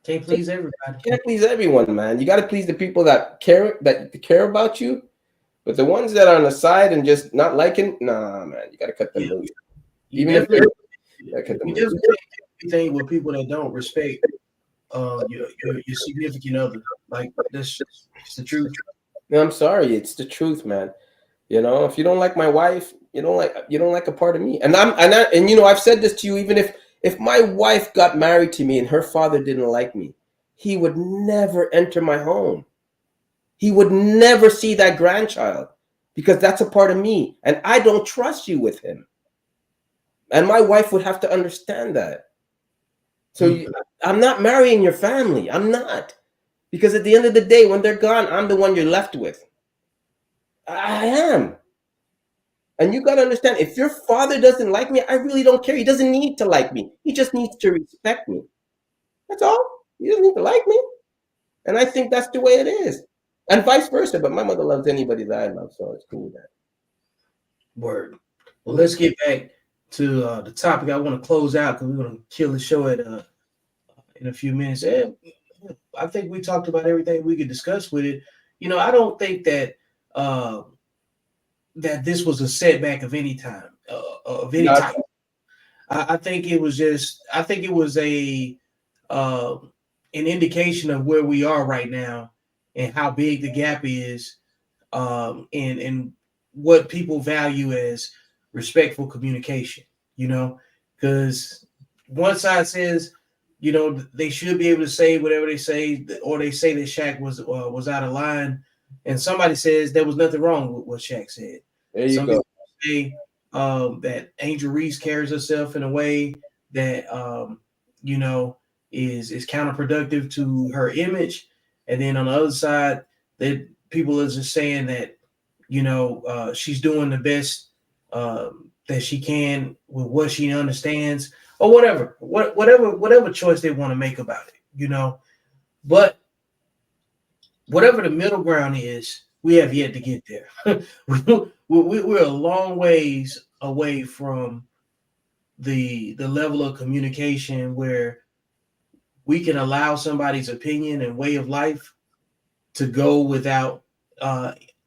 Can't please everybody. Can't please everyone, man. You got to please the people that care about you. But the ones that are on the side and just not liking, nah, man, you got to cut them loose. Even if you just can't do anything with people that don't respect your significant other. Like that's it's the truth. No, I'm sorry, it's the truth, man. If you don't like my wife, you don't like a part of me. And I've said this to you. Even if my wife got married to me and her father didn't like me, he would never enter my home. He would never see that grandchild because that's a part of me, and I don't trust you with him. And my wife would have to understand that. So I'm not marrying your family. I'm not. Because at the end of the day, when they're gone, I'm the one you're left with. I am. And you got to understand, if your father doesn't like me, I really don't care. He doesn't need to like me. He just needs to respect me. That's all. He doesn't need to like me. And I think that's the way it is. And vice versa. But my mother loves anybody that I love, so it's cool with that. Word. Well, let's get back to the topic. I want to close out because we're going to kill the show in a few minutes. And I think we talked about everything we could discuss with it. I don't think that that this was a setback of any time, of any type. I think it was a an indication of where we are right now and how big the gap is, and what people value as respectful communication. Because one side says, they should be able to say whatever they say, or they say that Shaq was out of line, and somebody says there was nothing wrong with what Shaq said. There you go. Say that Angel Reese carries herself in a way that is counterproductive to her image, and then on the other side, that people are just saying that she's doing the best that she can with what she understands, or whatever choice they want to make about it, But whatever the middle ground is, we have yet to get there. We're a long ways away from the level of communication where we can allow somebody's opinion and way of life to go without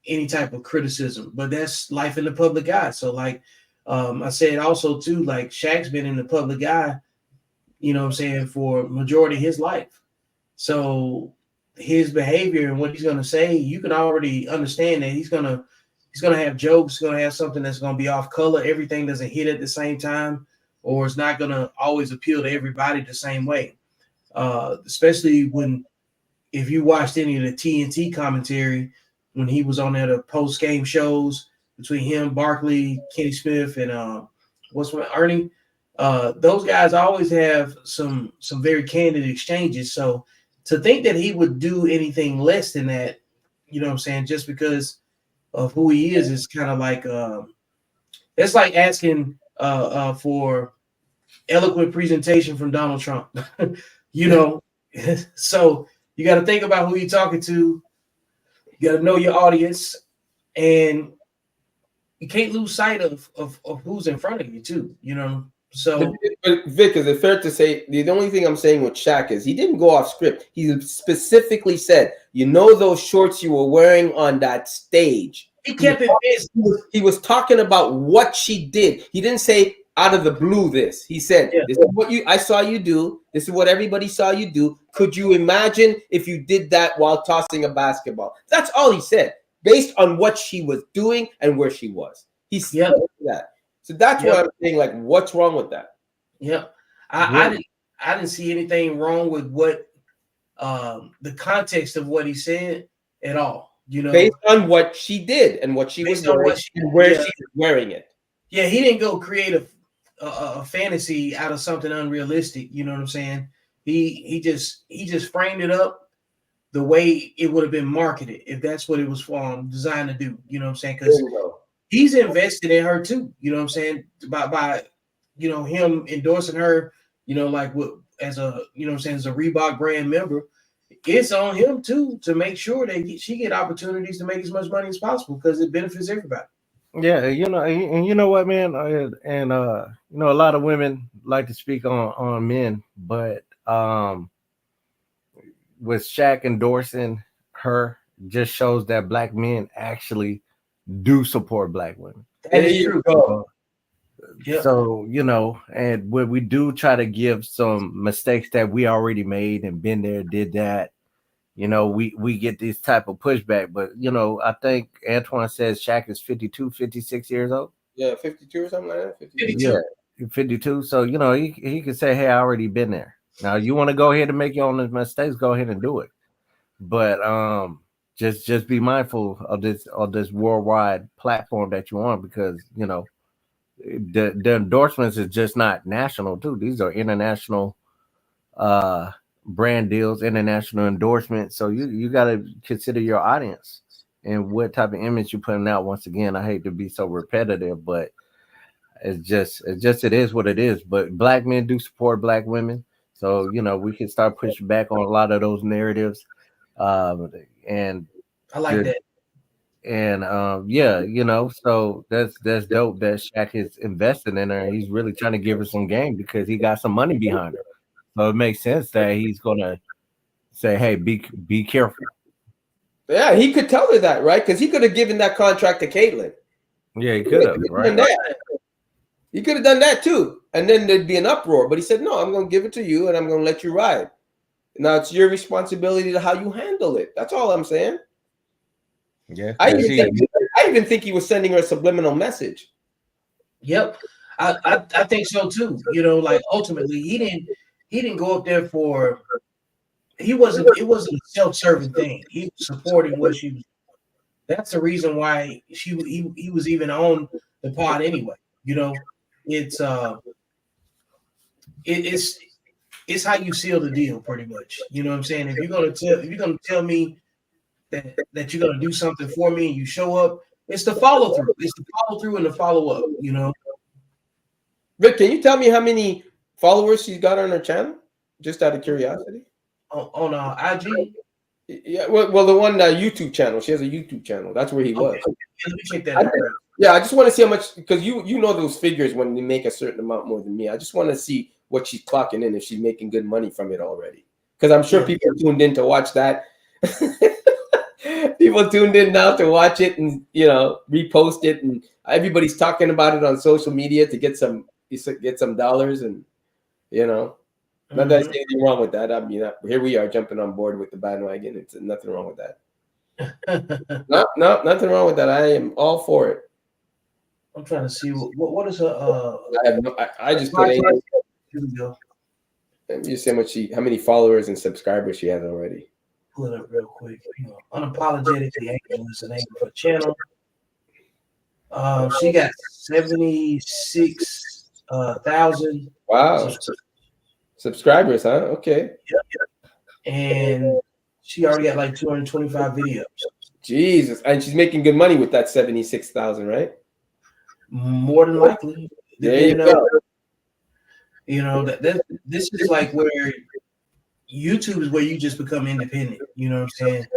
any type of criticism. But that's life in the public eye. So like I said also too, like Shaq's been in the public eye, for majority of his life. So his behavior and what he's going to say, you can already understand that he's going to have jokes, he's going to have something that's going to be off color. Everything doesn't hit at the same time, or it's not going to always appeal to everybody the same way. Especially if you watched any of the TNT commentary when he was on there, the post game shows between him, Barkley, Kenny Smith, and Ernie. Those guys always have some very candid exchanges. So to think that he would do anything less than that, just because of who he is kind of like it's like asking for eloquent presentation from Donald Trump. So you got to think about who you're talking to. You got to know your audience, and you can't lose sight of who's in front of you too. So, but Vic, is it fair to say the only thing I'm saying with Shaq is he didn't go off script. He specifically said, those shorts you were wearing on that stage. He kept it business. He was talking about what she did. He didn't say out of the blue this. He said, this is what I saw you do. This is what everybody saw you do. Could you imagine if you did that while tossing a basketball? That's all he said, based on what she was doing and where she was. He said that. So that's what I'm saying. Like, what's wrong with that? Yeah, I didn't see anything wrong with what the context of what he said at all. Based on what she did and what she was wearing and where she was wearing it. Yeah, he didn't go create a fantasy out of something unrealistic. You know what I'm saying? He just framed it up the way it would have been marketed if that's what it was designed to do. You know what I'm saying? Because he's invested in her too. You know what I'm saying? By him endorsing her, as a as a Reebok brand member, it's on him too to make sure that she get opportunities to make as much money as possible because it benefits everybody. Yeah, and you know what, man, you know, a lot of women like to speak on men, but with Shaq endorsing her, just shows that black men actually do support black women. That is true. Yep. So, you know, and when we do try to give some mistakes that we already made and been there, did that, you know, we get this type of pushback. But, you know, I think Antoine says Shaq is 52, 56 years old. Yeah, 52 or something like that. 52. Yeah, 52. So, you know, he can say, hey, I already been there. Now, you want to go ahead and make your own mistakes, go ahead and do it. But just be mindful of this worldwide platform that you're on, because, you know, the endorsements is just not national too. These are international brand deals, international endorsements. So you got to consider your audience and what type of image you're putting out. Once again, I hate to be so repetitive, but it is what it is. But black men do support black women, so you know we can start pushing back on a lot of those narratives. And I like that. And yeah, you know, so that's dope that Shaq is invested in her, and he's really trying to give her some game because he got some money behind her. So it makes sense that he's gonna say, hey, be careful. Yeah, he could tell her that, right? Because he could have given that contract to Caitlyn. Yeah, he could have, right? He could have done that too, and then there'd be an uproar. But he said, no, I'm gonna give it to you and I'm gonna let you ride. Now it's your responsibility to how you handle it. That's all I'm saying. Yeah, I even think he was sending her a subliminal message. Yep, I think so too. You know, like ultimately, he didn't go up there for. It wasn't a self-serving thing. He was supporting what she was. That's the reason why he was even on the pod anyway. You know, it's how you seal the deal, pretty much. You know what I'm saying? If you're gonna tell me that you're gonna do something for me and you show up, it's the follow through. It's the follow through and the follow up. You know. Rick, can you tell me how many followers she's got on her channel? Just out of curiosity. On IG. Yeah, well, the one YouTube channel. She has a YouTube channel. That's where he was. Yeah, let me check that out. Yeah, I just want to see how much, because you know those figures when they make a certain amount more than me. I just want to see what she's clocking in, if she's making good money from it already. Because I'm sure people tuned in to watch that. People tuned in now to watch it and, you know, repost it, and everybody's talking about it on social media to get some dollars, and, you know, not that there's anything wrong with that. I mean, here we are jumping on board with the bandwagon. It's nothing wrong with that. No, nothing wrong with that. I am all for it. I'm trying to see what is her. I just put Here we go. Let me just see how many followers and subscribers she has already. Pull it up real quick. You know, unapologetically Angel is the name of her channel. She got 76,000. Wow. Subscribers, huh? Okay. Yep. And she already got like 225 videos. Jesus. And she's making good money with that 76,000, right? More than likely. There you go. You know, this is like where YouTube is where you just become independent. You know what I'm saying?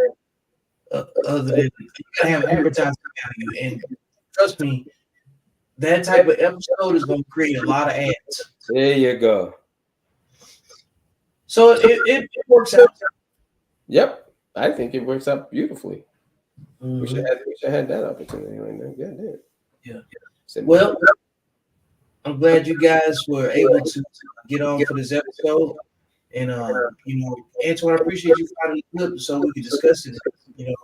Other than you gotta have advertising out of you. And trust me, that type of episode is going to create a lot of ads. There you go. So it works out. Yep. I think it works out beautifully. We should have had that opportunity right there. Yeah. Well, I'm glad you guys were able to get on for this episode. And you know, Antoine, I appreciate you finding the clip so we could discuss it. You know.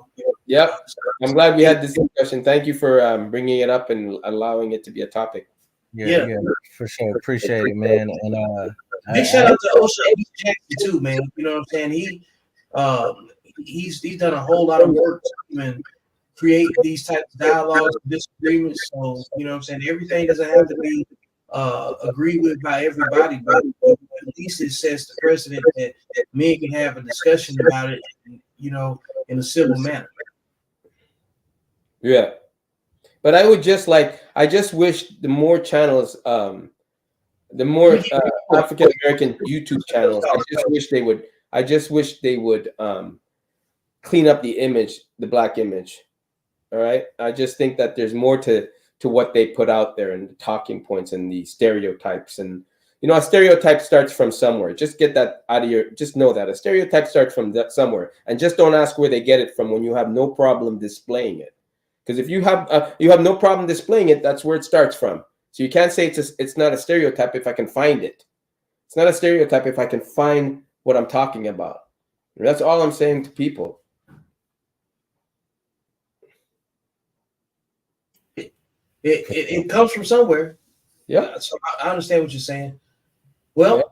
Yep. I'm glad we had this discussion. Thank you for bringing it up and allowing it to be a topic. Yeah, for sure. Appreciate it, man. And big shout out to O'Shea Jackson too, man. You know what I'm saying? He's done a whole lot of work to even create these types of dialogues and disagreements. So you know what I'm saying? Everything doesn't have to be agreed with by everybody, but at least it sets the precedent that men can have a discussion about it, you know, in a civil manner. Yeah. But I just wish the more channels, the more African American YouTube channels, I just wish they would I just wish they would clean up the image, the black image. All right. I just think that there's more to what they put out there and the talking points and the stereotypes. And, you know, a stereotype starts from somewhere. Just get that out of your, just know that a stereotype starts from somewhere, and just don't ask where they get it from when you have no problem displaying it. Because if you have no problem displaying it, that's where it starts from. So you can't say it's not a stereotype if I can find it. It's not a stereotype if I can find what I'm talking about. And that's all I'm saying to people. It comes from somewhere. Yeah. So I understand what you're saying. Well, yeah.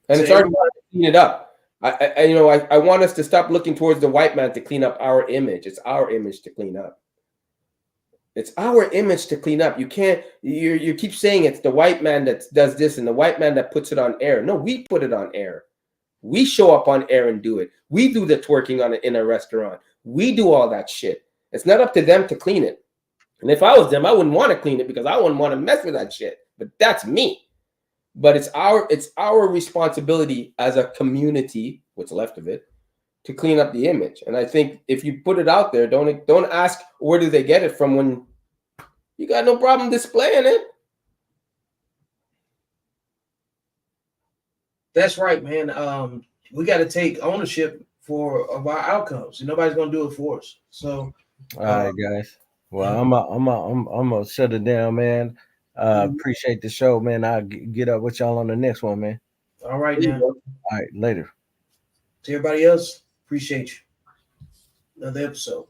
And it's our job to clean it up. I want us to stop looking towards the white man to clean up our image. It's our image to clean up. It's our image to clean up. You can't. You keep saying it's the white man that does this and the white man that puts it on air. No, we put it on air. We show up on air and do it. We do the twerking in a restaurant. We do all that shit. It's not up to them to clean it. And if I was them, I wouldn't want to clean it because I wouldn't want to mess with that shit. But that's me. But it's our responsibility as a community, what's left of it, to clean up the image. And I think if you put it out there, don't ask where do they get it from when you got no problem displaying it. That's right, man. We got to take ownership of our outcomes, and nobody's gonna do it for us. So, all right, guys. Well, I'm gonna shut it down, man. Appreciate the show, man. I'll get up with y'all on the next one, man. All right, now. All right, later. To everybody else, appreciate you. Another episode.